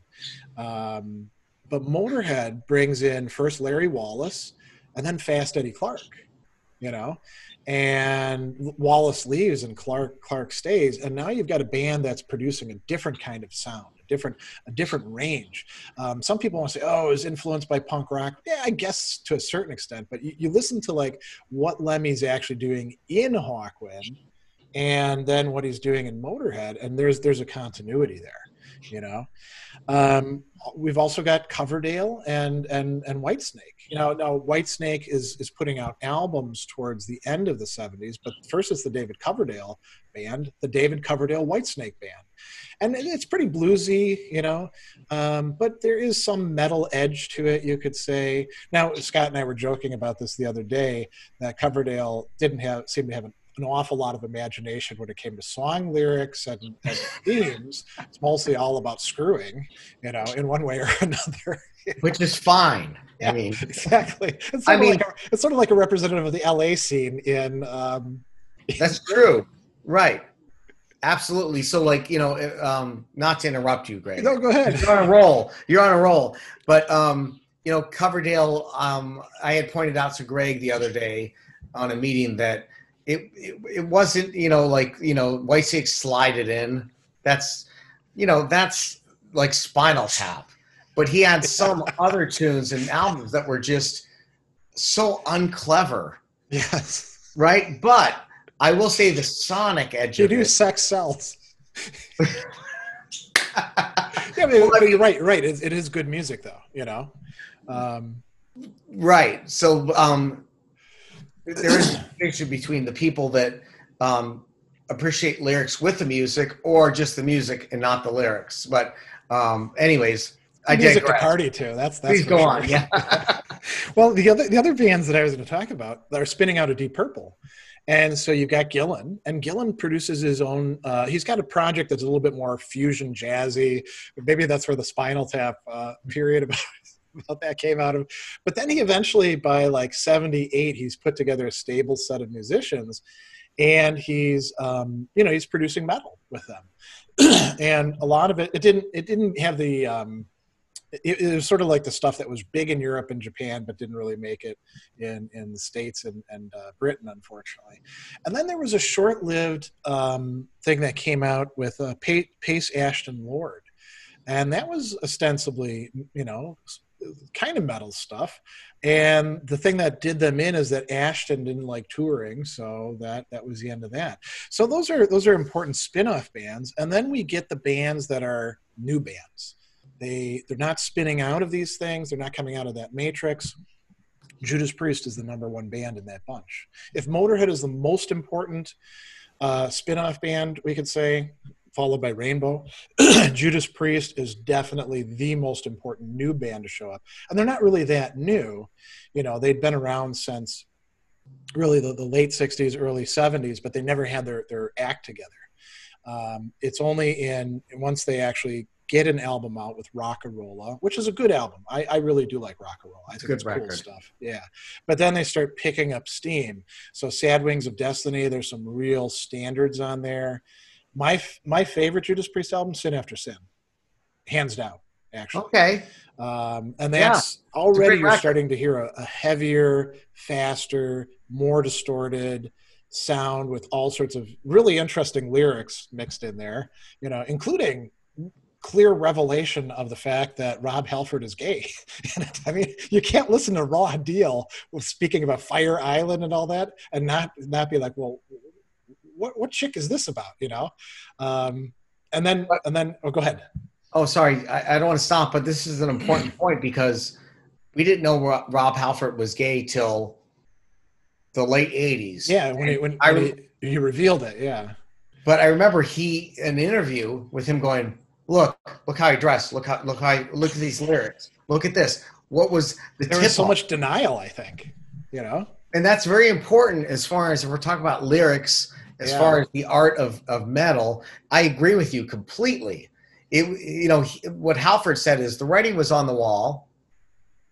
But Motorhead brings in first Larry Wallace and then Fast Eddie Clark, and Wallace leaves and Clark stays. And now you've got a band that's producing a different kind of sound, a different range. Some people want to say, oh, it was influenced by punk rock. Yeah, I guess to a certain extent, but you listen to like what Lemmy's actually doing in Hawkwind and then what he's doing in Motorhead, and there's a continuity there, We've also got Coverdale and Whitesnake. Now Whitesnake is putting out albums towards the end of the 70s, but first it's the David Coverdale band, the David Coverdale Whitesnake band. And it's pretty bluesy, but there is some metal edge to it, you could say. Now, Scott and I were joking about this the other day, that Coverdale didn't seem to have an awful lot of imagination when it came to song lyrics and themes. It's mostly all about screwing, in one way or another. Which is fine. Yeah, I mean, exactly. It's sort of like a representative of the LA scene in. That's true. Right. Absolutely. So not to interrupt you, Greg. No, go ahead. You're on a roll. But, Coverdale, I had pointed out to Greg the other day on a meeting that it wasn't, Whitesnake slided in. That's like Spinal Tap. But he had some other tunes and albums that were just so unclever. Yes. Right? But I will say the sonic edge of it. You do Sex Cells. Yeah, but you're right. It is good music, though, Right. So there is a distinction between the people that appreciate lyrics with the music or just the music and not the lyrics. But anyways, I music digress. To party to. That's Please go sure. on. Yeah. Well, the other bands that I was going to talk about that are spinning out of Deep Purple. And so you've got Gillan, and Gillan produces his own, he's got a project that's a little bit more fusion jazzy. Maybe that's where the Spinal Tap period about that came out of. But then he eventually, by like 78, he's put together a stable set of musicians, and he's he's producing metal with them. And a lot of it didn't have the it was sort of like the stuff that was big in Europe and Japan, but didn't really make it in the States and Britain, unfortunately. And then there was a short-lived thing that came out with Pace Ashton Lord. And that was ostensibly, kind of metal stuff. And the thing that did them in is that Ashton didn't like touring, so that was the end of that. So those are important spin-off bands. And then we get the bands that are new bands. They're not spinning out of these things. They're not coming out of that matrix. Judas Priest is the number one band in that bunch. If Motorhead is the most important spin-off band, we could say, followed by Rainbow, Judas Priest is definitely the most important new band to show up. And they're not really that new. They'd been around since really the late 60s, early 70s, but they never had their act together. It's only once they actually get an album out with Rock-a-Rolla, which is a good album. I really do like Rock-a-Rolla. I think it's cool stuff. Yeah. But then they start picking up steam. So Sad Wings of Destiny, there's some real standards on there. My favorite Judas Priest album, Sin After Sin. Hands down, actually. Okay. And that's already you're starting to hear a heavier, faster, more distorted sound with all sorts of really interesting lyrics mixed in there, including clear revelation of the fact that Rob Halford is gay. I mean, you can't listen to Raw Deal with speaking about Fire Island and all that and not be like, well, what chick is this about, and then go ahead. Oh, sorry. I don't want to stop, but this is an important point because we didn't know Rob Halford was gay till the late 80s. Yeah, when he revealed it, yeah. But I remember an interview with him going, Look how he dressed. Look at these lyrics. Look at this. What was there was so much denial, I think, And that's very important as far as if we're talking about lyrics, as far as the art of metal. I agree with you completely. What Halford said is the writing was on the wall.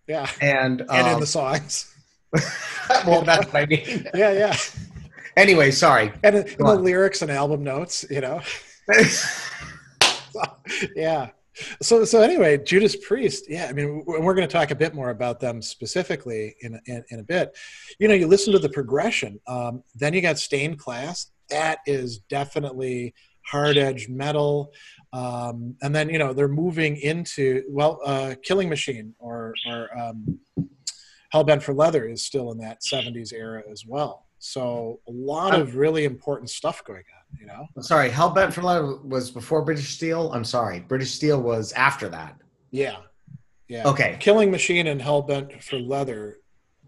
Yeah. And in the songs. Well, that's what I mean. Yeah. Anyway, sorry. And in the lyrics and album notes, Yeah. So anyway, Judas Priest. Yeah, I mean, we're going to talk a bit more about them specifically in a bit. You listen to the progression. Then you got Stained Class. That is definitely hard edge metal. And then they're moving into Killing Machine or Hellbent for Leather is still in that 70s era as well. So a lot of really important stuff going on, I'm sorry, Hellbent for Leather was before British Steel? I'm sorry, British Steel was after that. Yeah. Okay. Killing Machine and Hellbent for Leather,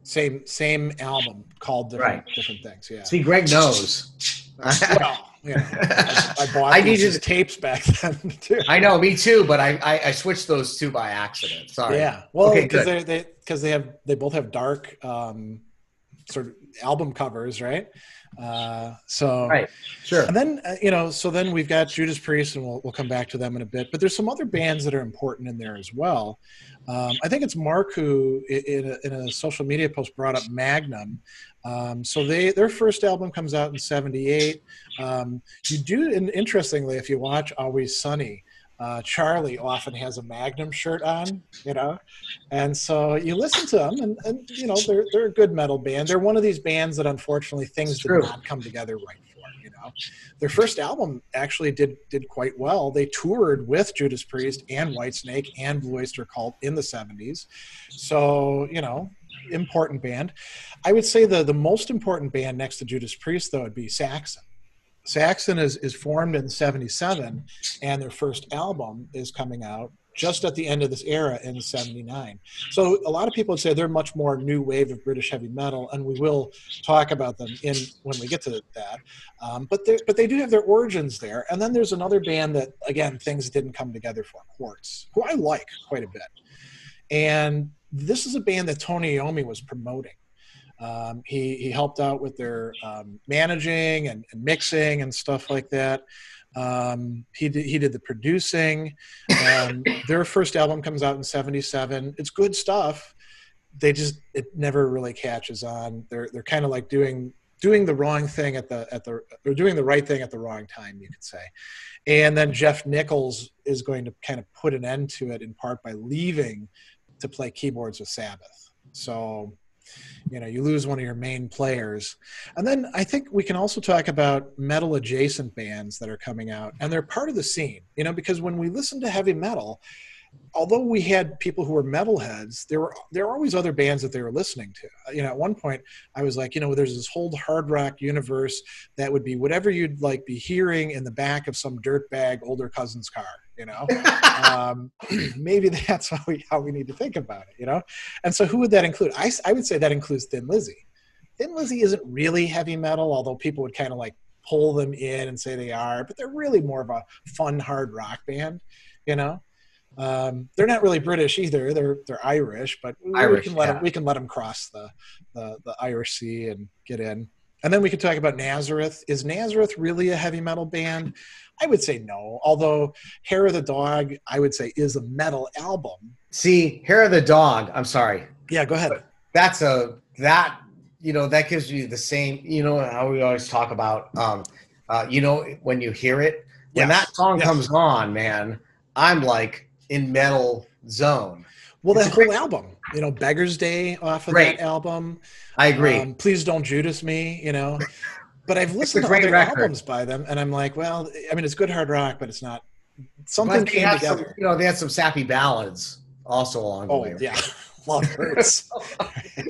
same album called different things, yeah. See, Greg knows. Well, I bought these tapes back then, too. I know, me too, but I switched those two by accident. Sorry. Yeah, well, because they both have dark sort of album covers, right? Right, sure. And then so then we've got Judas Priest, and we'll come back to them in a bit. But there's some other bands that are important in there as well. I think it's Mark who, in a social media post, brought up Magnum. So their first album comes out in '78. You do, and interestingly, if you watch Always Sunny, Charlie often has a Magnum shirt on, and so you listen to them, and they're a good metal band. They're one of these bands that unfortunately things did not come together right for. Their first album actually did quite well. They toured with Judas Priest and Whitesnake and Blue Oyster Cult in the '70s, so important band. I would say the most important band next to Judas Priest though would be Saxon. Saxon is formed in '77, and their first album is coming out just at the end of this era in '79. So a lot of people would say they're much more new wave of British heavy metal, and we will talk about them when we get to that. But they do have their origins there. And then there's another band that, again, things didn't come together for, Quartz, who I like quite a bit. And this is a band that Tony Iommi was promoting. He helped out with their managing and mixing and stuff like that. He did the producing. Their first album comes out in '77. It's good stuff. It never really catches on. They're kind of like doing the wrong thing or doing the right thing at the wrong time, you could say. And then Jeff Nichols is going to kind of put an end to it in part by leaving to play keyboards with Sabbath. So, you lose one of your main players. And then I think we can also talk about metal adjacent bands that are coming out, and they're part of the scene, because when we listen to heavy metal, although we had people who were metalheads, there were always other bands that they were listening to. At one point I was like, there's this whole hard rock universe that would be whatever you'd like be hearing in the back of some dirtbag older cousin's car. Maybe that's how we need to think about it. And so who would that include? I would say that includes Thin Lizzy. Thin Lizzy isn't really heavy metal, although people would kind of like pull them in and say they are, but they're really more of a fun hard rock band. They're not really British either. They're Irish, but we can let them cross the Irish Sea and get in. And then we could talk about Nazareth. Is Nazareth really a heavy metal band? I would say no. Although Hair of the Dog, I would say, is a metal album. See, Hair of the Dog. I'm sorry. Yeah, go ahead. That gives you the same. How we always talk about. When you hear it, when that song comes on, man, I'm like in metal zone. Well, that whole album, Beggar's Day off of that album. I agree. Please Don't Judas Me, But I've listened to other albums by them, and I'm like, well, I mean, it's good hard rock, but it's not. Something came together. They had some sappy ballads also along the way. Oh, yeah. Love Hurts.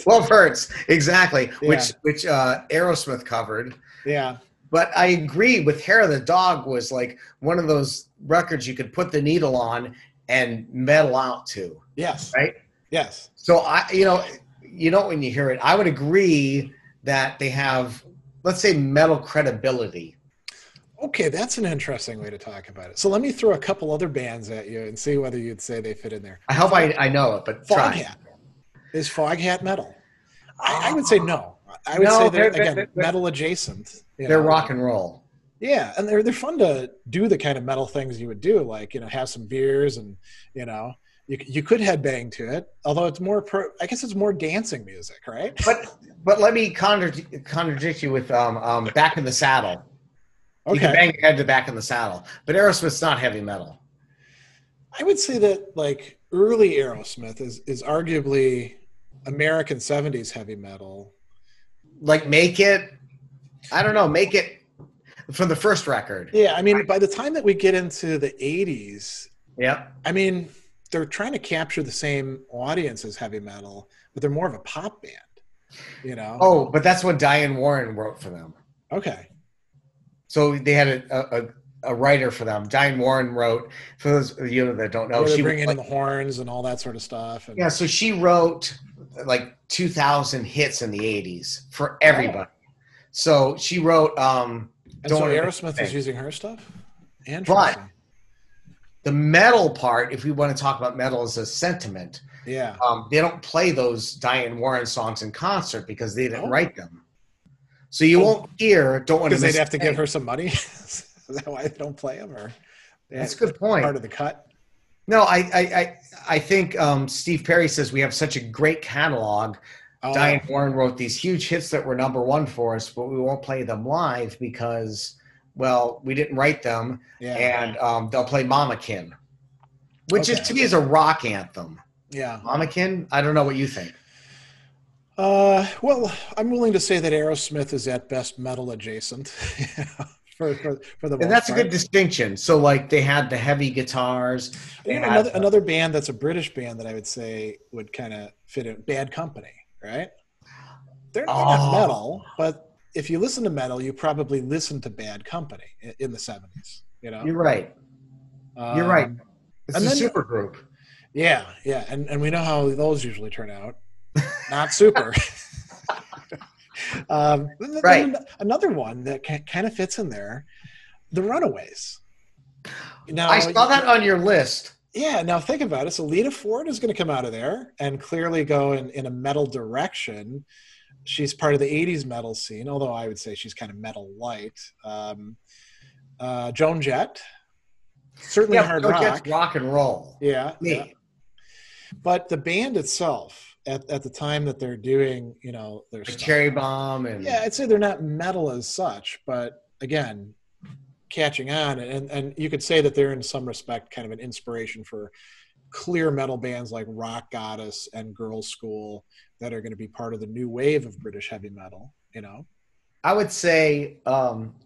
Love Hurts, exactly, yeah. which Aerosmith covered. Yeah. But I agree with Hair of the Dog was like one of those records you could put the needle on and metal out to. Yes. Right? Yes. So when you hear it, I would agree that they have, let's say, metal credibility. Okay, that's an interesting way to talk about it. So let me throw a couple other bands at you and see whether you'd say they fit in there. I hope I know it, but Foghat. Is Foghat metal? I would say no. I would say they're metal adjacent. They're rock and roll. Yeah, and they're fun to do the kind of metal things you would do, like have some beers and you could headbang to it. Although it's more, I guess it's more dancing music, right? But let me contradict you with Back in the Saddle. Okay. You can bang your head to Back in the Saddle, but Aerosmith's not heavy metal. I would say that like early Aerosmith is arguably American 70s heavy metal. Like Make It, I don't know, Make It from the first record. Yeah, I mean, by the time that we get into the 80s, yeah, I mean, they're trying to capture the same audience as heavy metal, but they're more of a pop band, Oh, but that's what Diane Warren wrote for them. Okay. So they had a writer for them. Diane Warren wrote, for those of you that don't know, she bringing in the horns and all that sort of stuff. And, yeah, so she wrote like 2,000 hits in the 80s for everybody. Oh. So she wrote. And so Aerosmith is using her stuff? But the metal part, if we want to talk about metal as a sentiment, yeah, they don't play those Diane Warren songs in concert because they didn't write them. So you won't hear. Don't want to. Because they'd have to give her some money. Is that why they don't play them? Or that's a good point. Part of the cut. No, I think Steve Perry says we have such a great catalog. Oh. Diane Warren wrote these huge hits that were #1 for us, but we won't play them live because, well, we didn't write them, and they'll play Mamakin, which is to me is a rock anthem. Yeah, Mamakin. I don't know what you think. Well, I'm willing to say that Aerosmith is at best metal adjacent. For the most and that's part. A good distinction. So, like, they had the heavy guitars. Another band that's a British band that I would say would kind of fit in. Bad Company, right? They're not metal, but if you listen to metal, you probably listen to Bad Company in the 70s. You're right. You're right. It's a super group. Yeah, and we know how those usually turn out. Not super. Right. Another one that kind of fits in there, the Runaways. Now, I saw that on your list. Yeah, now think about it. So Lita Ford is going to come out of there and clearly go in a metal direction. She's part of the 80s metal scene, although I would say she's kind of metal light. Joan Jett, certainly hard rock. Rock and roll. Yeah. But the band itself, at the time that they're doing, their stuff, Cherry Bomb, and I'd say they're not metal as such, but again, catching on, and you could say that they're in some respect kind of an inspiration for clear metal bands like Rock Goddess and Girls' School that are going to be part of the new wave of British heavy metal. I would say,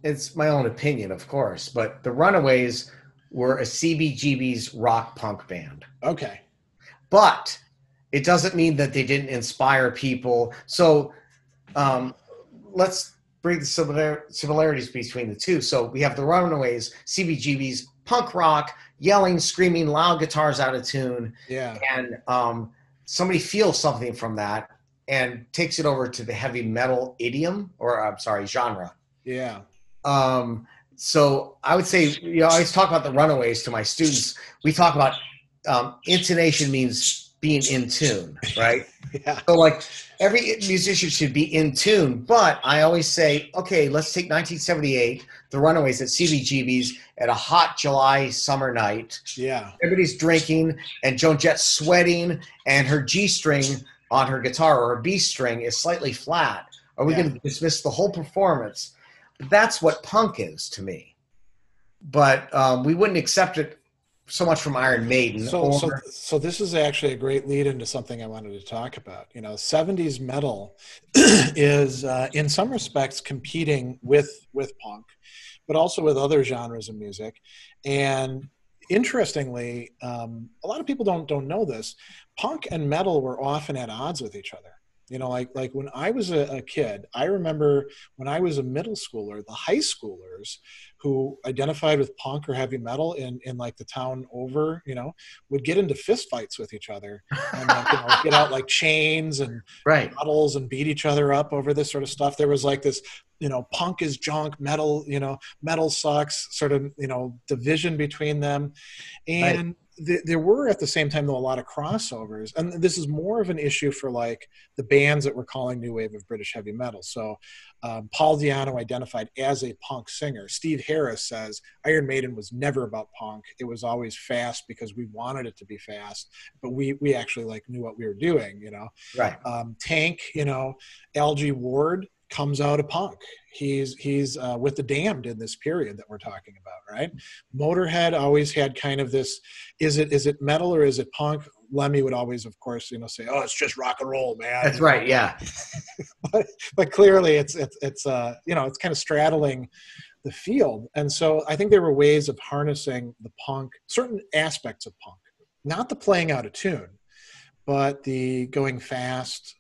it's my own opinion, of course, but the Runaways were a CBGB's rock punk band. Okay. But it doesn't mean that they didn't inspire people. So let's bring the similarities between the two. So we have the Runaways, CBGB's punk rock, yelling, screaming, loud guitars out of tune. Yeah. And somebody feels something from that and takes it over to the heavy metal idiom, genre. Yeah. So I would say, I always talk about the Runaways to my students. We talk about intonation means being in tune, right? Yeah. So like every musician should be in tune, but I always say, okay, let's take 1978, the Runaways at CBGB's at a hot July summer night. Yeah. Everybody's drinking and Joan Jett's sweating and her G string on her guitar or her B string is slightly flat. Are we going to dismiss the whole performance? That's what punk is to me. But we wouldn't accept it so much from Iron Maiden. So this is actually a great lead into something I wanted to talk about. 70s metal is in some respects competing with punk, but also with other genres of music. And interestingly, a lot of people don't know this. Punk and metal were often at odds with each other. Like when I was a kid, I remember when I was a middle schooler, the high schoolers who identified with punk or heavy metal in like the town over, would get into fist fights with each other and get out like chains and bottles and beat each other up over this sort of stuff. There was like this, punk is junk, metal, metal sucks sort of, division between them. And there were at the same time, though, a lot of crossovers. And this is more of an issue for like the bands that we're calling new wave of British heavy metal. So Paul Di'Anno identified as a punk singer. Steve Harris says Iron Maiden was never about punk. It was always fast because we wanted it to be fast, but we actually like knew what we were doing, Right. Tank, Algie Ward comes out of punk. He's with the Damned in this period that we're talking about, right? Motorhead always had kind of this, is it metal or is it punk? Lemmy would always, of course, say, "Oh, it's just rock and roll, man." That's right, yeah. but clearly, it's kind of straddling the field, and so I think there were ways of harnessing the punk, certain aspects of punk, not the playing out of tune, but the going fast.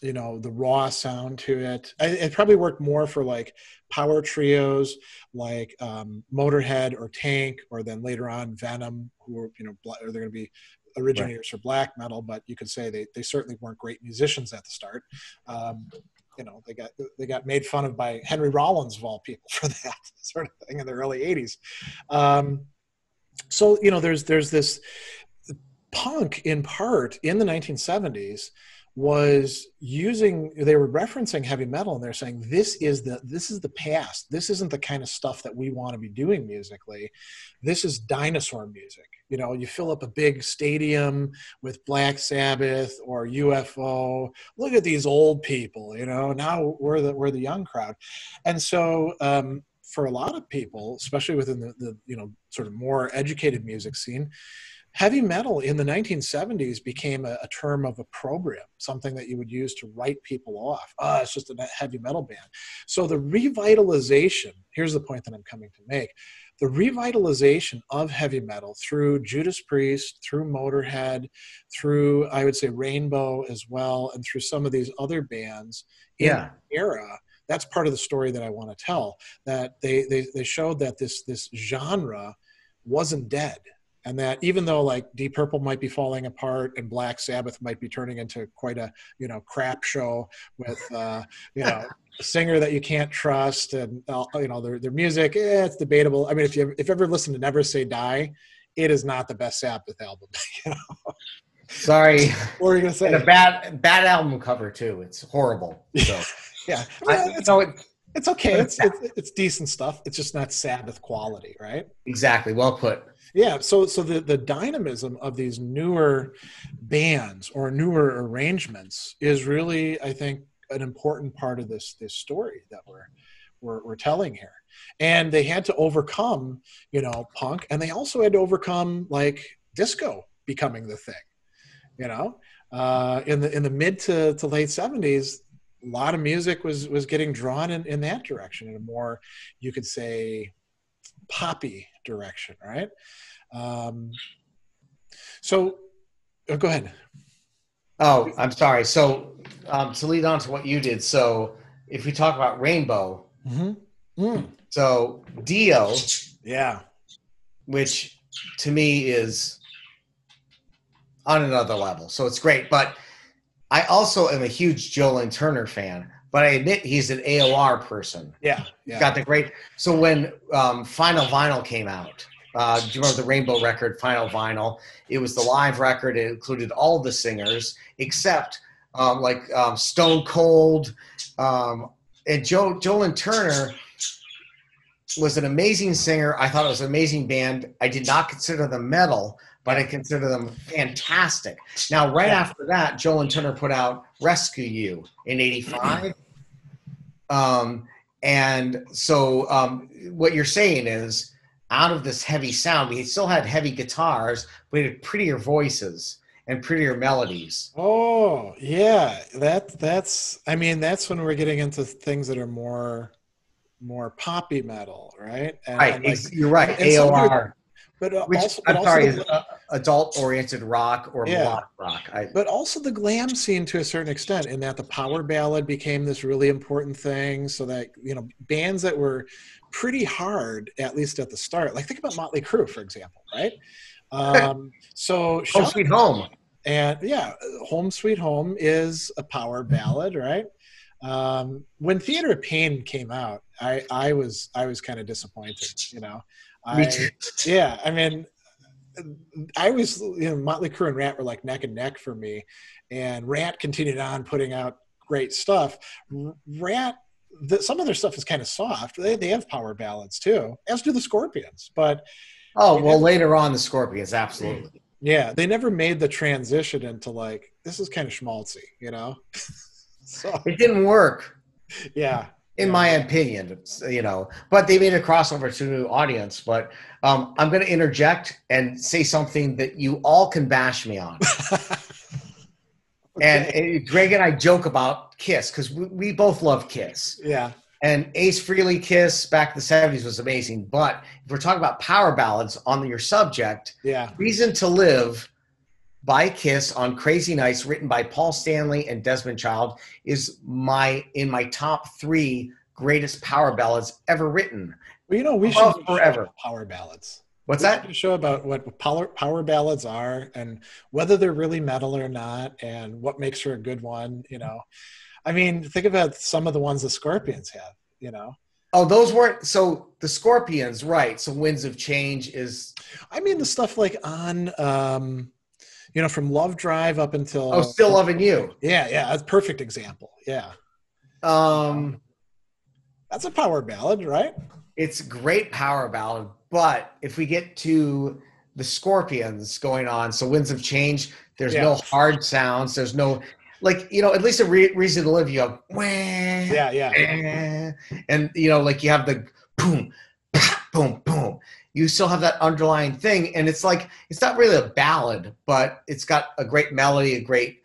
The raw sound to it. It probably worked more for like power trios like Motorhead or Tank, or then later on Venom, who were, they're going to be originators for black metal, but you could say they certainly weren't great musicians at the start. They got made fun of by Henry Rollins of all people for that sort of thing in the early 80s. So there's this punk in part in the 1970s was they were referencing heavy metal, and they're saying this is the past. This isn't the kind of stuff that we want to be doing musically. This is dinosaur music. You fill up a big stadium with Black Sabbath or UFO. Look at these old people. Now we're the young crowd, and so for a lot of people, especially within the sort of more educated music scene, heavy metal in the 1970s became a term of opprobrium, something that you would use to write people off. It's just a heavy metal band. So the revitalization, here's the point that I'm coming to make, the revitalization of heavy metal through Judas Priest, through Motorhead, through, I would say, Rainbow as well, and through some of these other bands in the era, that's part of the story that I want to tell, that they showed that this genre wasn't dead. And that even though like Deep Purple might be falling apart and Black Sabbath might be turning into quite a, crap show with, a singer that you can't trust and, their music, it's debatable. I mean, if you ever listen to Never Say Die, it is not the best Sabbath album. Sorry. What were you going to say? And a bad album cover too. It's horrible. So yeah. It's okay. But It's decent stuff. It's just not Sabbath quality, right? exactly. Well put. Yeah. So the dynamism of these newer bands or newer arrangements is really, I think, an important part of this story that we're telling here. And they had to overcome, punk, and they also had to overcome like disco becoming the thing. In the mid to late 70s, a lot of music was getting drawn in that direction, in a more, you could say, poppy direction, right? So go ahead. Oh, I'm sorry. So to lead on to what you did, so if we talk about Rainbow, so Dio, yeah, which to me is on another level, so it's great. But I also am a huge Joe Lynn Turner fan, but I admit he's an AOR person. Yeah. Got the great. So when Final Vinyl came out, do you remember the Rainbow record, Final Vinyl? It was the live record. It included all the singers except Stone Cold. And Joe Lynn Turner was an amazing singer. I thought it was an amazing band. I did not consider them metal, but I consider them fantastic. Now, right after that, Joe Lynn Turner put out Rescue You in '85. And so what you're saying is, out of this heavy sound, we still had heavy guitars, but we had prettier voices and prettier melodies. Oh, yeah. That's when we're getting into things that are more poppy metal, right? And you're right. AOR. Adult-oriented rock or melodic rock. But also the glam scene to a certain extent, in that the power ballad became this really important thing, so that, bands that were pretty hard, at least at the start, like think about Motley Crue, for example, right? So Home Sweet Home. And Home Sweet Home is a power ballad, right? When Theater of Pain came out, I was kind of disappointed, Me too. Yeah, I mean, I was, Motley Crue and Rat were like neck and neck for me, and Rat continued on putting out great stuff. Rat, some of their stuff is kind of soft. They have power ballads too, as do the Scorpions. But later on, the Scorpions, absolutely. Yeah, they never made the transition into like, this is kind of schmaltzy, So it didn't work. Yeah. In my opinion, but they made a crossover to a new audience. But I'm going to interject and say something that you all can bash me on. Okay. And Greg and I joke about Kiss because we both love Kiss. Yeah. And Ace Frehley Kiss back in the 70s was amazing. But if we're talking about power ballads on your subject, Reason to Live by Kiss on Crazy Nights, written by Paul Stanley and Desmond Child, is in my top 3 greatest power ballads ever written. Well, we should forever power ballads. What's that? A show about what power ballads are and whether they're really metal or not, and what makes for a good one. I mean, think about some of the ones the Scorpions have. Oh, those weren't. So the Scorpions, right? So Winds of Change is. I mean, the stuff like on. From Love Drive up until Still Loving You. Yeah, that's a perfect example. Yeah. That's a power ballad, right? It's a great power ballad, but if we get to the Scorpions going on, so Winds of Change, there's no hard sounds, there's no at least a Reason to Live, you have and you have the boom, boom, boom. You still have that underlying thing, and it's not really a ballad, but it's got a great melody, a great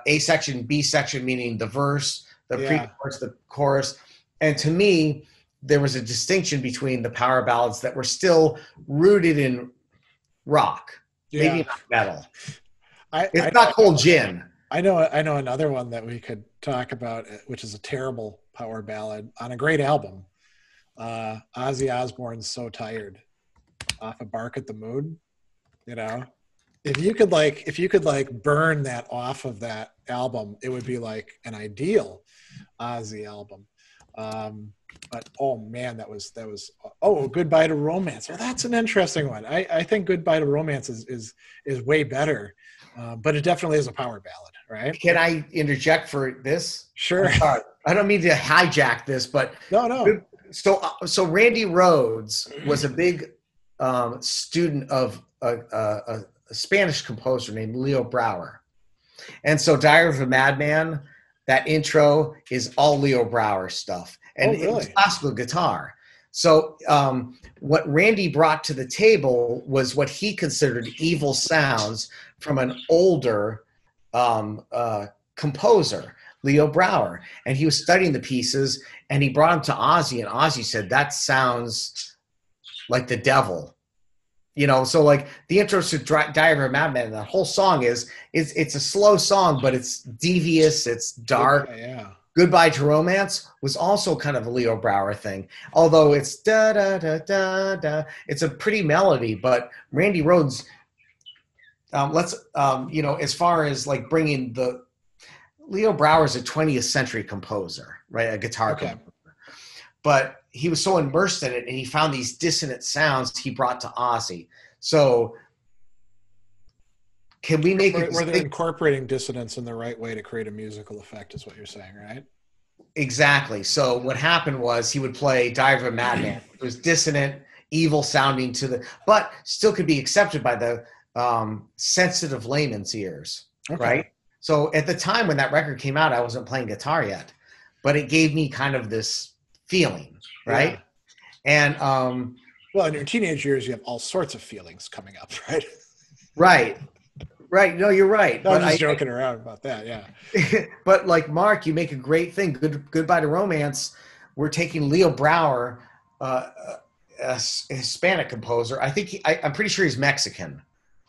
A section, B section, meaning the verse, the pre-chorus, the chorus. And to me, there was a distinction between the power ballads that were still rooted in rock, maybe not metal. It's not Cold Gin. I know another one that we could talk about, which is a terrible power ballad on a great album. Ozzy Osbourne's "So Tired" off of Bark at the Moon. If you could burn that off of that album, it would be like an ideal Ozzy album. But oh man, that was Goodbye to Romance. Well, that's an interesting one. I think Goodbye to Romance is way better But it definitely is a power ballad, right? Can I interject for this? Sure. I'm sorry. I don't mean to hijack this, but No. So Randy Rhoads was a big student of a Spanish composer named Leo Brouwer. And so Diary of a Madman, that intro is all Leo Brouwer stuff. And really? It was classical guitar. So what Randy brought to the table was what he considered evil sounds from an older composer, Leo Brouwer. And he was studying the pieces, and he brought him to Ozzy, and Ozzy said, that sounds like the devil. You know, so like the intro to Diary of a Madman, that whole song it's a slow song, but it's devious, it's dark. Yeah. Goodbye to Romance was also kind of a Leo Brouwer thing, although it's da da da da da. It's a pretty melody, but Randy Rhoads, as far as like bringing Leo Brouwer's a 20th century composer, right? A guitar composer. But he was so immersed in it, and he found these dissonant sounds he brought to Ozzy. So can we make it? Where they're incorporating dissonance in the right way to create a musical effect is what you're saying, right? Exactly. So what happened was he would play Diary of a Madman. It was dissonant, evil sounding but still could be accepted by the sensitive layman's ears, right? So at the time when that record came out, I wasn't playing guitar yet, but it gave me kind of this feeling, right? Yeah. And well, in your teenage years, you have all sorts of feelings coming up, right? Right. No, you're right. No, I'm just joking around about that. Yeah. But like Mark, you make a great thing. Goodbye to Romance. We're taking Leo Brouwer, a Hispanic composer. I think I'm pretty sure he's Mexican.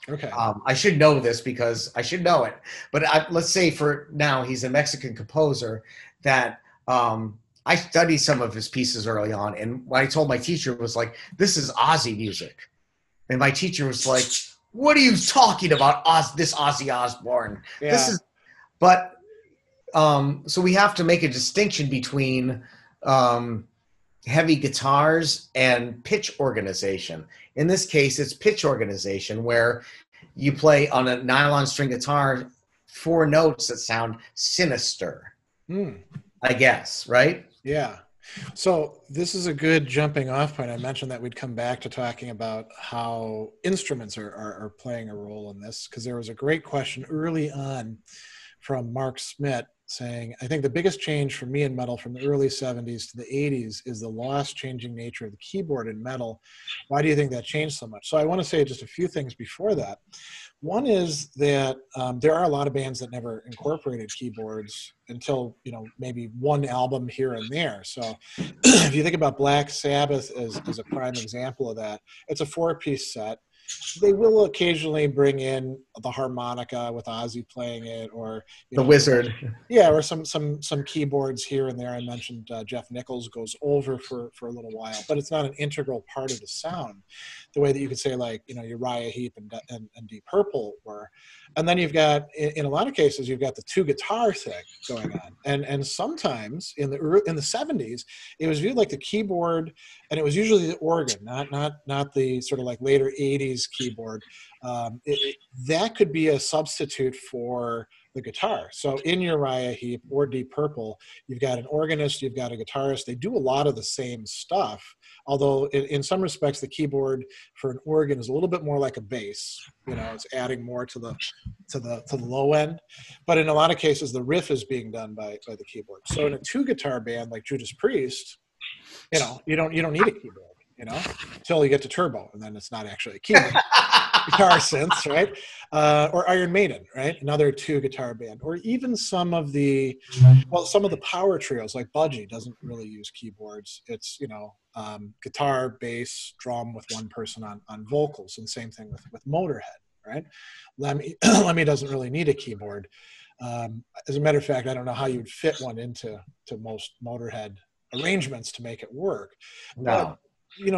Okay. I should know this because I should know it. But let's say for now, he's a Mexican composer that I studied some of his pieces early on. And what I told my teacher was like, this is Ozzy music. And my teacher was like, what are you talking about, this Ozzy Osbourne? Yeah. This is, but so we have to make a distinction between heavy guitars and pitch organization. In this case, it's pitch organization, where you play on a nylon string guitar 4 notes that sound sinister, I guess, right? Yeah. So this is a good jumping off point. I mentioned that we'd come back to talking about how instruments are playing a role in this, because there was a great question early on from Mark Smith saying, I think the biggest change for me in metal from the early 70s to the 80s is the lost changing nature of the keyboard in metal. Why do you think that changed so much? So I want to say just a few things before that. One is that there are a lot of bands that never incorporated keyboards until, maybe one album here and there. So if you think about Black Sabbath as a prime example of that, it's a 4-piece set. They will occasionally bring in the harmonica with Ozzy playing it, or the wizard. Yeah, or some keyboards here and there. I mentioned Jeff Nichols goes over for a little while, but it's not an integral part of the sound, the way that you could say like Uriah Heap and Deep Purple were. And then you've got, in a lot of cases, you've got the 2 guitar thing going on, and sometimes in the 70s it was viewed like the keyboard, and it was usually the organ, not the sort of like later 80s keyboard. That could be a substitute for the guitar. So in Uriah Heap or Deep Purple, you've got an organist, you've got a guitarist. They do a lot of the same stuff, although in some respects the keyboard for an organ is a little bit more like a bass. It's adding more to the low end. But in a lot of cases, the riff is being done by the keyboard. So in a 2-guitar band like Judas Priest, you don't need a keyboard, until you get to Turbo, and then it's not actually a keyboard. Guitar synths, right? Or Iron Maiden, right? Another 2-guitar band. Or even some of the power trios like Budgie doesn't really use keyboards. It's, guitar, bass, drum with one person on vocals, and same thing with Motorhead, right? Lemmy doesn't really need a keyboard. As a matter of fact, I don't know how you'd fit one into most Motorhead arrangements to make it work. No. But,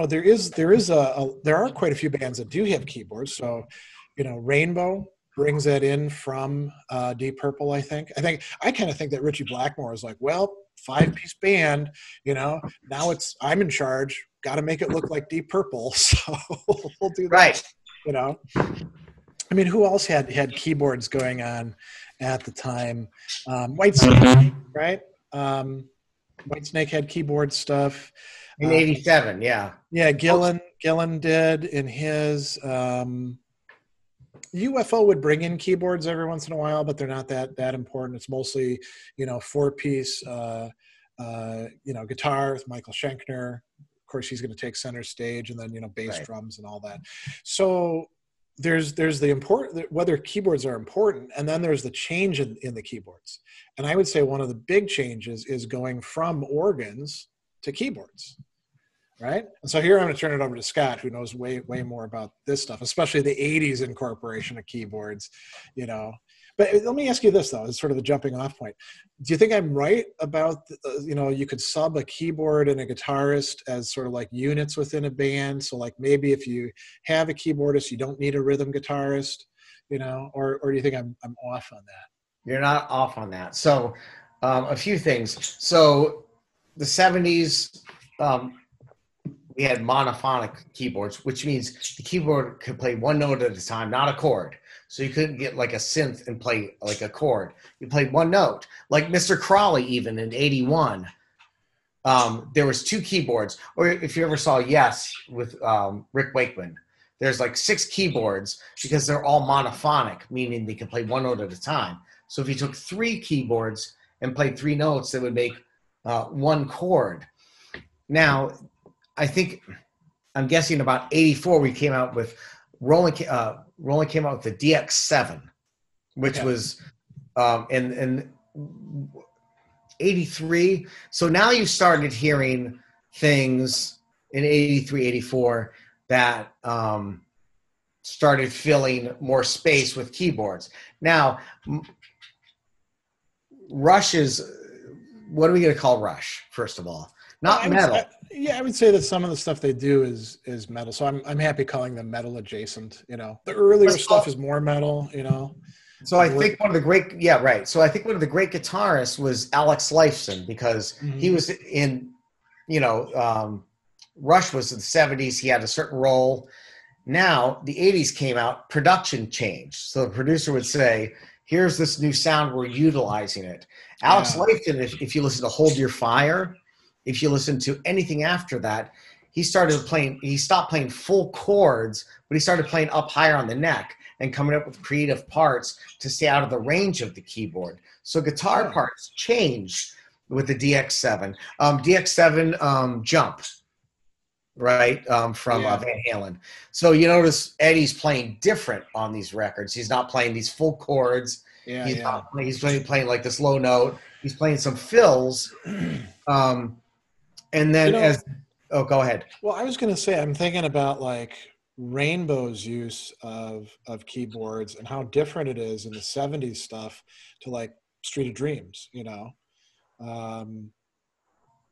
there are quite a few bands that do have keyboards. So, Rainbow brings that in from Deep Purple, I think. I kind of think that Ritchie Blackmore is like, well, 5-piece band, now I'm in charge, got to make it look like Deep Purple. So we'll do that, right. I mean, who else had keyboards going on at the time? Whitesnake, right? Whitesnake had keyboard stuff. In 87, yeah. Yeah, Gillan did in his. UFO would bring in keyboards every once in a while, but they're not that important. It's mostly, 4-piece, guitar with Michael Schenkner. Of course, he's going to take center stage, and then bass drums and all that. So there's the important, whether keyboards are important, and then there's the change in the keyboards. And I would say one of the big changes is going from organs to keyboards. Right. And so here I'm going to turn it over to Scott, who knows way more about this stuff, especially the 80s incorporation of keyboards, But let me ask you this, though, as sort of the jumping off point. Do you think I'm right about, you could sub a keyboard and a guitarist as sort of like units within a band? So like maybe if you have a keyboardist, you don't need a rhythm guitarist, or do you think I'm off on that? You're not off on that. So a few things. So the 70s, we had monophonic keyboards, which means the keyboard could play one note at a time, not a chord. So you couldn't get like a synth and play like a chord. You played one note. Like Mr. Crawley, even in 81, there was 2 keyboards. Or if you ever saw Yes with Rick Wakeman, there's like 6 keyboards because they're all monophonic, meaning they can play one note at a time. So if you took 3 keyboards and played 3 notes, that would make one chord. Now, I'm guessing about 84, we came out with Roland came out with the DX7, which was in 83. So now you started hearing things in 83, 84 that started filling more space with keyboards. Now, Rush is, what are we going to call Rush, first of all? Not metal. I would say that some of the stuff they do is metal. So I'm happy calling them metal adjacent. The earlier stuff is more metal. So I think one of the great, So I think one of the great guitarists was Alex Lifeson, because he was in, Rush was in the 70s. He had a certain role. Now the 80s came out, production changed. So the producer would say, "Here's this new sound. We're utilizing it." Alex Lifeson, if you listen to Hold Your Fire. If you listen to anything after that, he stopped playing full chords, but he started playing up higher on the neck and coming up with creative parts to stay out of the range of the keyboard. So guitar parts changed with the DX7. DX7 Jump, right, from Van Halen. So you notice Eddie's playing different on these records. He's not playing these full chords. He's playing like this low note. He's playing some fills. And then go ahead. Well, I was going to say, I'm thinking about like Rainbow's use of keyboards and how different it is in the 70s stuff to like Street of Dreams,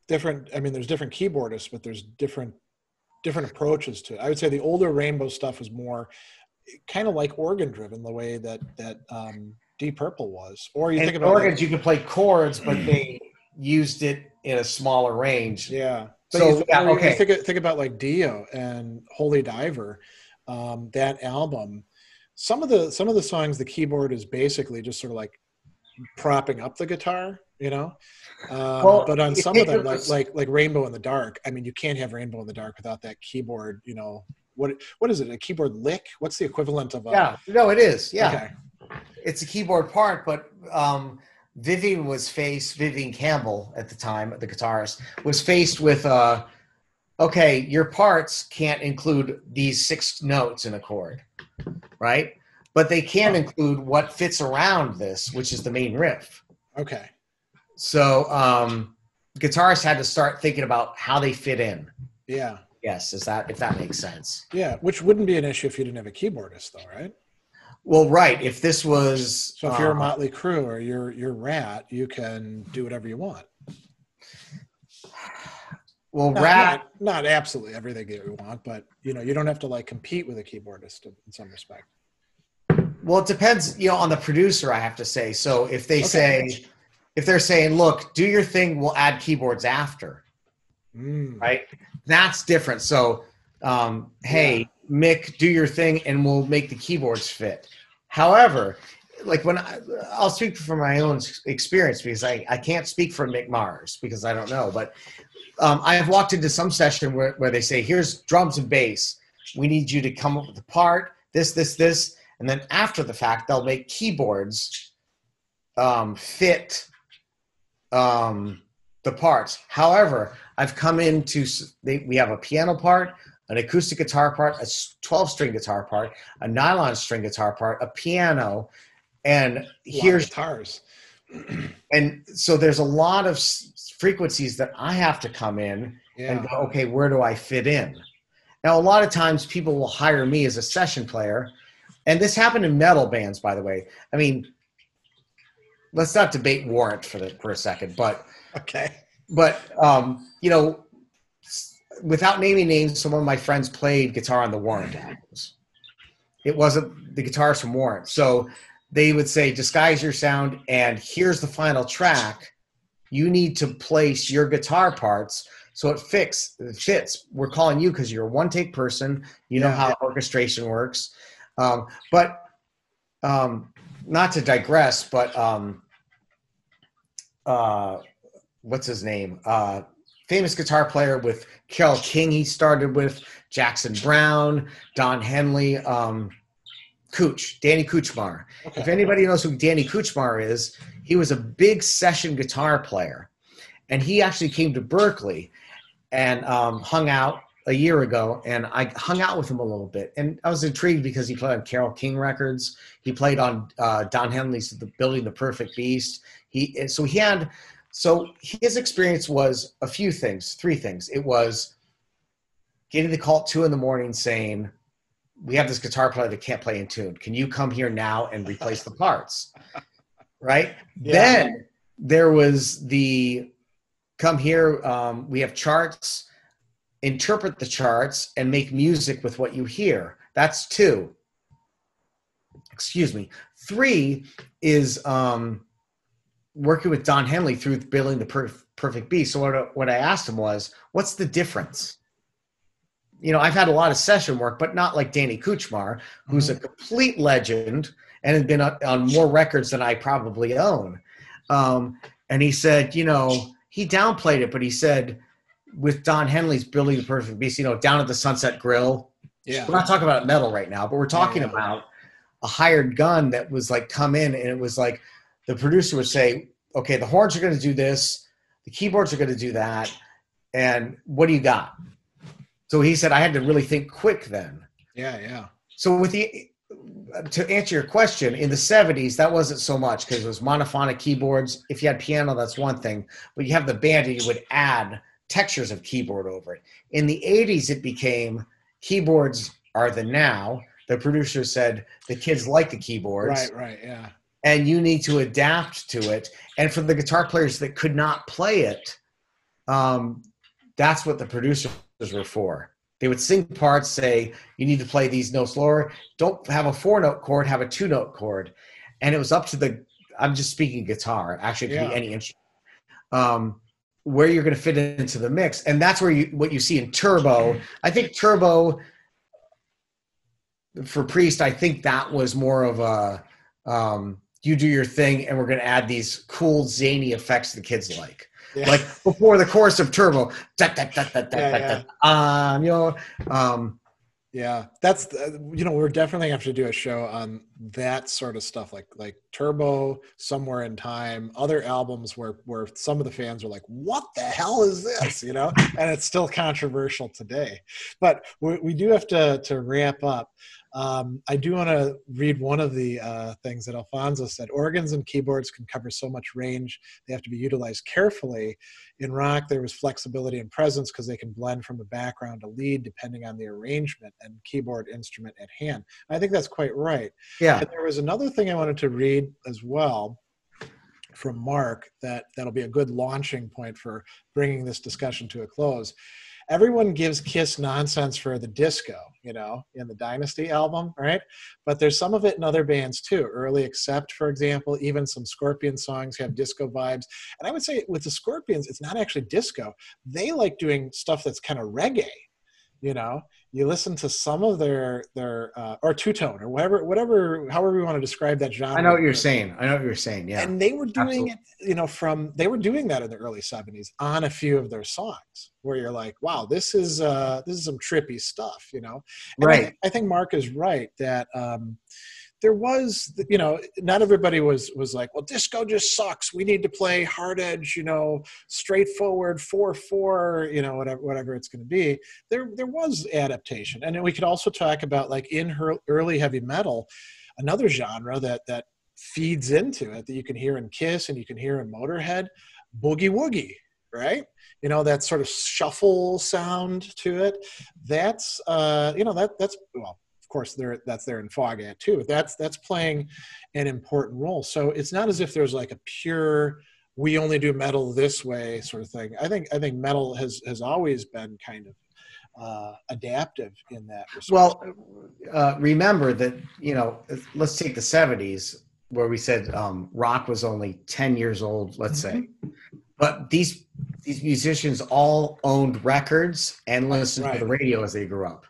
different. I mean, there's different keyboardists, but there's different approaches to it. I would say the older Rainbow stuff was more kind of like organ driven, the way that Deep Purple was. Or you think about organs, you could play chords, but they used it in a smaller range. Yeah. So think about like Dio and Holy Diver, that album. Some of the songs, the keyboard is basically just sort of like propping up the guitar, but on some of them, like Rainbow in the Dark, I mean, you can't have Rainbow in the Dark without that keyboard. What is it? A keyboard lick? What's the equivalent of a? No, it is. Yeah, okay. It's a keyboard part, but Vivian Campbell at the time, the guitarist, was faced with, your parts can't include these 6 notes in a chord, right? But they can include what fits around this, which is the main riff. Okay. So guitarists had to start thinking about how they fit in. Yeah. Yes, if that makes sense. Yeah, which wouldn't be an issue if you didn't have a keyboardist, though, right? Well, right. If this was... So if you're a Motley Crue or you're Rat, you can do whatever you want. Well, Not absolutely everything that you want, but, you don't have to, like, compete with a keyboardist in some respect. Well, it depends, on the producer, I have to say. So if they if they're saying, look, do your thing, we'll add keyboards after, right? That's different. So, hey, Mick, do your thing, and we'll make the keyboards fit. However, like I'll speak from my own experience because I can't speak for Mick Mars because I don't know, but I have walked into some session where they say, here's drums and bass. We need you to come up with a part, this, and then after the fact, they'll make keyboards fit the parts. However, I've come into, we have a piano part, an acoustic guitar part, a 12-string guitar part, a nylon string guitar part, a piano, and here's guitars. And so there's a lot of frequencies that I have to come in and go, okay, where do I fit in? Now, a lot of times people will hire me as a session player, and this happened in metal bands, by the way. I mean, let's not debate Warrant for a second, but okay. But you know, without naming names, some of my friends played guitar on the Warrant albums. It wasn't the guitars from Warrant, so they would say, disguise your sound, and here's the final track. You need to place your guitar parts so it fits. We're calling you because you're a one-take person. You know how orchestration works. But not to digress, but what's his name? Famous guitar player with Carole King he started with, Jackson Browne, Don Henley, Danny Kuchmar. Okay. If anybody knows who Danny Kuchmar is, he was a big session guitar player. And he actually came to Berkeley and hung out a year ago, and I hung out with him a little bit. And I was intrigued because he played on Carole King records. He played on Don Henley's Building the Perfect Beast. So his experience was a few things, three things. It was getting the call at 2 a.m. saying, we have this guitar player that can't play in tune. Can you come here now and replace the parts? Right? Yeah. Then there was the come here, we have charts, interpret the charts, and make music with what you hear. That's 2. Excuse me. 3 is working with Don Henley through Building the Perfect Beast. So what I asked him was, what's the difference? You know, I've had a lot of session work, but not like Danny Kuchmar, who's a complete legend and has been on more records than I probably own. And he said, you know, he downplayed it, but he said with Don Henley's Building the Perfect Beast, you know, Down at the Sunset Grill. Yeah. We're not talking about metal right now, but we're talking about a hired gun that was like come in, and it was like the producer would say, okay, the horns are going to do this, the keyboards are going to do that, and what do you got? So he said, I had to really think quick then. Yeah. So to answer your question, in the 70s, that wasn't so much because it was monophonic keyboards. If you had piano, that's one thing. But you have the band and you would add textures of keyboard over it. In the 80s, it became keyboards are the now. The producer said the kids like the keyboards. Right, yeah. And you need to adapt to it. And for the guitar players that could not play it, that's what the producers were for. They would sing parts, say, you need to play these notes lower. Don't have a 4-note chord, have a 2-note chord. And it was up to I'm just speaking guitar, actually it could be any instrument, where you're going to fit into the mix. And that's where what you see in Turbo. I think Turbo, for Priest, I think that was more of a, you do your thing and we're going to add these cool, zany effects the kids like. Yeah. Like before the chorus of Turbo, that's we're definitely have to do a show on that sort of stuff, like Turbo, Somewhere in Time, other albums where some of the fans are like, "What the hell is this?" and it's still controversial today. But we do have to ramp up. I do want to read one of the things that Alfonso said. Organs and keyboards can cover so much range. They have to be utilized carefully. In rock, there was flexibility and presence because they can blend from a background to lead depending on the arrangement and keyboard instrument at hand. I think that's quite right. Yeah. And there was another thing I wanted to read as well from Mark that'll be a good launching point for bringing this discussion to a close. Everyone gives Kiss nonsense for the disco, in the Dynasty album, right? But there's some of it in other bands too. Early Accept, for example, even some Scorpion songs have disco vibes. And I would say with the Scorpions, it's not actually disco. They like doing stuff that's kind of reggae, you listen to some of their or two-tone or whatever, however you want to describe that genre. I know what you're saying. Yeah. And they were doing Absolutely. it, they were doing that in the early 70s on a few of their songs where you're like, wow, this is some trippy stuff, And Right. I think Mark is right that there was, not everybody was like, well, disco just sucks. We need to play hard edge, straightforward 4/4, whatever it's going to be. There was adaptation. And then we could also talk about, like, in her early heavy metal, another genre that feeds into it that you can hear in Kiss and you can hear in Motorhead, boogie woogie, right? That sort of shuffle sound to it. That's that's, well, of course that's there in Foghat too. That's playing an important role. So it's not as if there's like a pure, we only do metal this way sort of thing. I think metal has always been kind of adaptive in that respect. Well, remember that, let's take the 70s where we said rock was only 10 years old, let's say. But these musicians all owned records and listened to the radio as they grew up.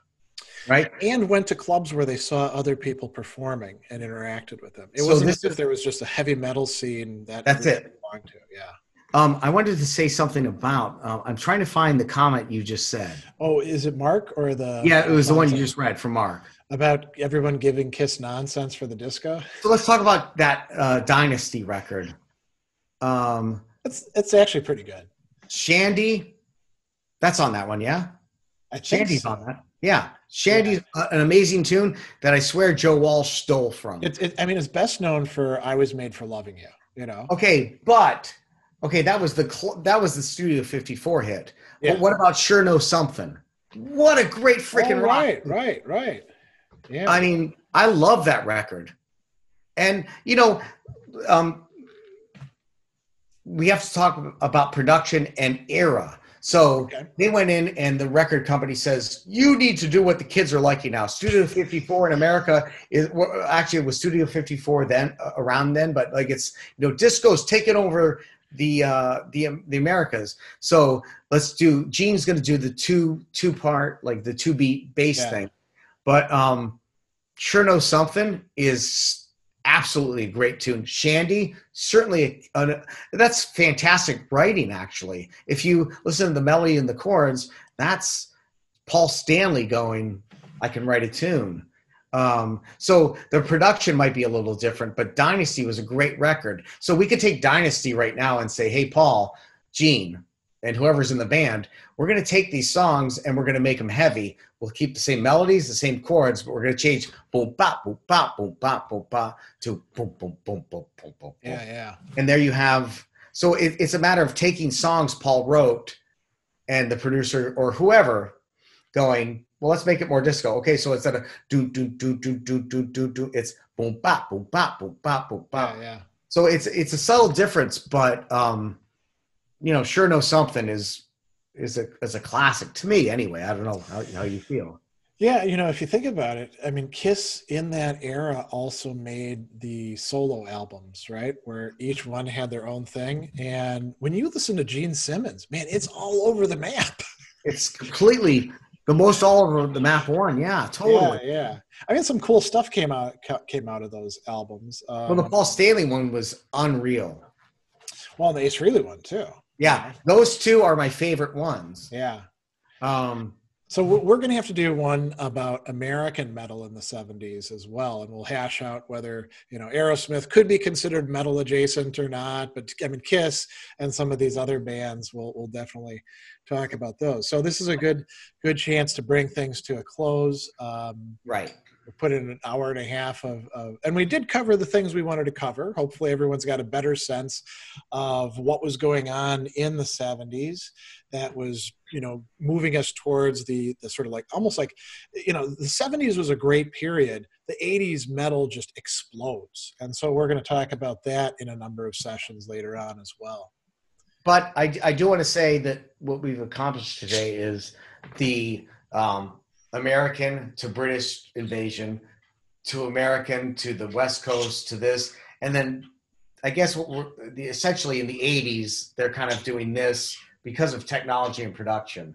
Right. And went to clubs where they saw other people performing and interacted with them. It wasn't as if there was just a heavy metal scene that's it belonged to. Yeah. I wanted to say something about, I'm trying to find the comment you just said. Oh, is it Mark or the? Yeah, it was the one you just read from Mark. About everyone giving Kiss nonsense for the disco. So let's talk about that Dynasty record. It's actually pretty good. Shandy, that's on that one, yeah? Shandy's on that. Yeah. Shandy's an amazing tune that I swear Joe Walsh stole from. It's best known for "I Was Made for Loving You." Okay, but that was the Studio 54 hit. Yeah. But what about "Sure Know Something"? What a great freaking rock! Right. Yeah. I mean, I love that record, and we have to talk about production and era. So they went in and the record company says, you need to do what the kids are liking now. Studio 54 in America it was Studio 54 then, around then, but like it's, disco's taken over the Americas. So Gene's going to do the two part, like the 2-beat bass thing. But Sure Know Something is absolutely a great tune. Shandy, certainly, that's fantastic writing, actually. If you listen to the melody and the chords, that's Paul Stanley going, I can write a tune. So the production might be a little different, but Dynasty was a great record. So we could take Dynasty right now and say, hey, Paul, Gene, and whoever's in the band, we're going to take these songs and we're going to make them heavy. We'll keep the same melodies, the same chords, but we're going to change boom, bop, boom, bop, boom, bop, boom, bop to boom, boom, boom, boom, boom, boom. Yeah. And there you have. So it's a matter of taking songs Paul wrote and the producer or whoever going, well, let's make it more disco. Okay, so instead of do, it's boom, bop, boom, bop, boom, bop, boom, bop. Yeah. So it's a subtle difference, but Sure Know Something is a classic to me anyway. I don't know how you feel. Yeah, if you think about it, I mean, Kiss in that era also made the solo albums, right? Where each one had their own thing. And when you listen to Gene Simmons, man, it's all over the map. It's completely the most all over the map one. Yeah, totally. Yeah. I mean, some cool stuff came out of those albums. Well, the Paul Stanley one was unreal. Well, and the Ace Frehley one too. Yeah, those two are my favorite ones. Yeah. So we're going to have to do one about American metal in the 70s as well, and we'll hash out whether Aerosmith could be considered metal adjacent or not. But I mean, Kiss and some of these other bands, we'll definitely talk about those. So this is a good chance to bring things to a close. Right. We put in an hour and a half and we did cover the things we wanted to cover. Hopefully everyone's got a better sense of what was going on in the 70s that was, moving us towards the sort of like, almost like, the 70s was a great period. The 80s metal just explodes. And so we're going to talk about that in a number of sessions later on as well. But I do want to say that what we've accomplished today is the, American to British invasion to American to the West Coast to this. And then I guess essentially in the 80s, they're kind of doing this because of technology and production.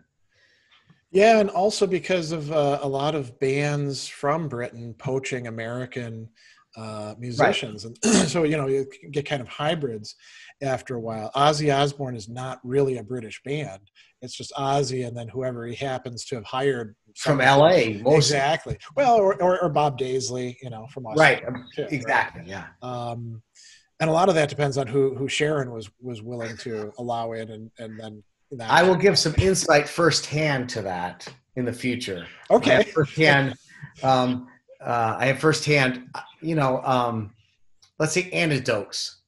Yeah, and also because of a lot of bands from Britain poaching American Right. musicians, and so you get kind of hybrids after a while. Ozzy Osbourne is not really a British band; it's just Ozzy, and then whoever he happens to have hired. From Some LA, mostly. exactly. Well, or Bob Daisley, from Right. Australia too, right? Exactly. Yeah. And a lot of that depends on who Sharon was willing to allow in, and then I not. will give some insight firsthand to that in the future. I have Okay. firsthand, let's say anecdotes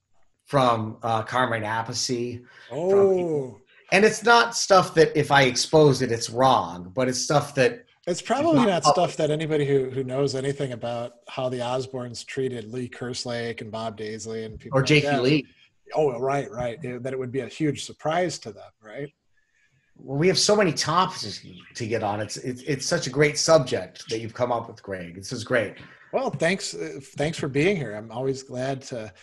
from Carmine Appice, from people. Oh, And it's not stuff that if I expose it, it's wrong, but it's stuff that it's is probably not not public. stuff that anybody who knows anything about how the Osbournes treated Lee Kerslake and Bob Daisley and people Or like Jakey that. Lee. Oh, right, right. That it would be a huge surprise to them, right? Well, we have so many topics to get on. It's such a great subject that you've come up with, Greg. This is great. Well, thanks for being here. I'm always glad to.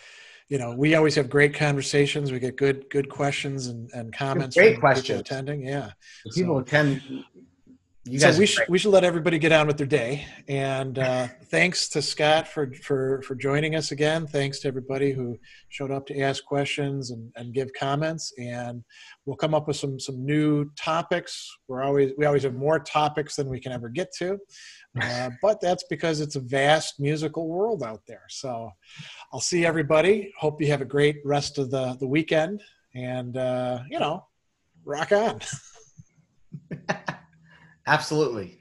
We always have great conversations. We get good questions and comments Great from people questions. attending. Yeah. The people So attend. You So guys are we great. we should let everybody get on with their day. And thanks to Scott for joining us again. Thanks to everybody who showed up to ask questions and give comments. And we'll come up with some new topics. We always have more topics than we can ever get to, but that's because it's a vast musical world out there. So I'll see everybody. Hope you have a great rest of the weekend. And rock on. Absolutely.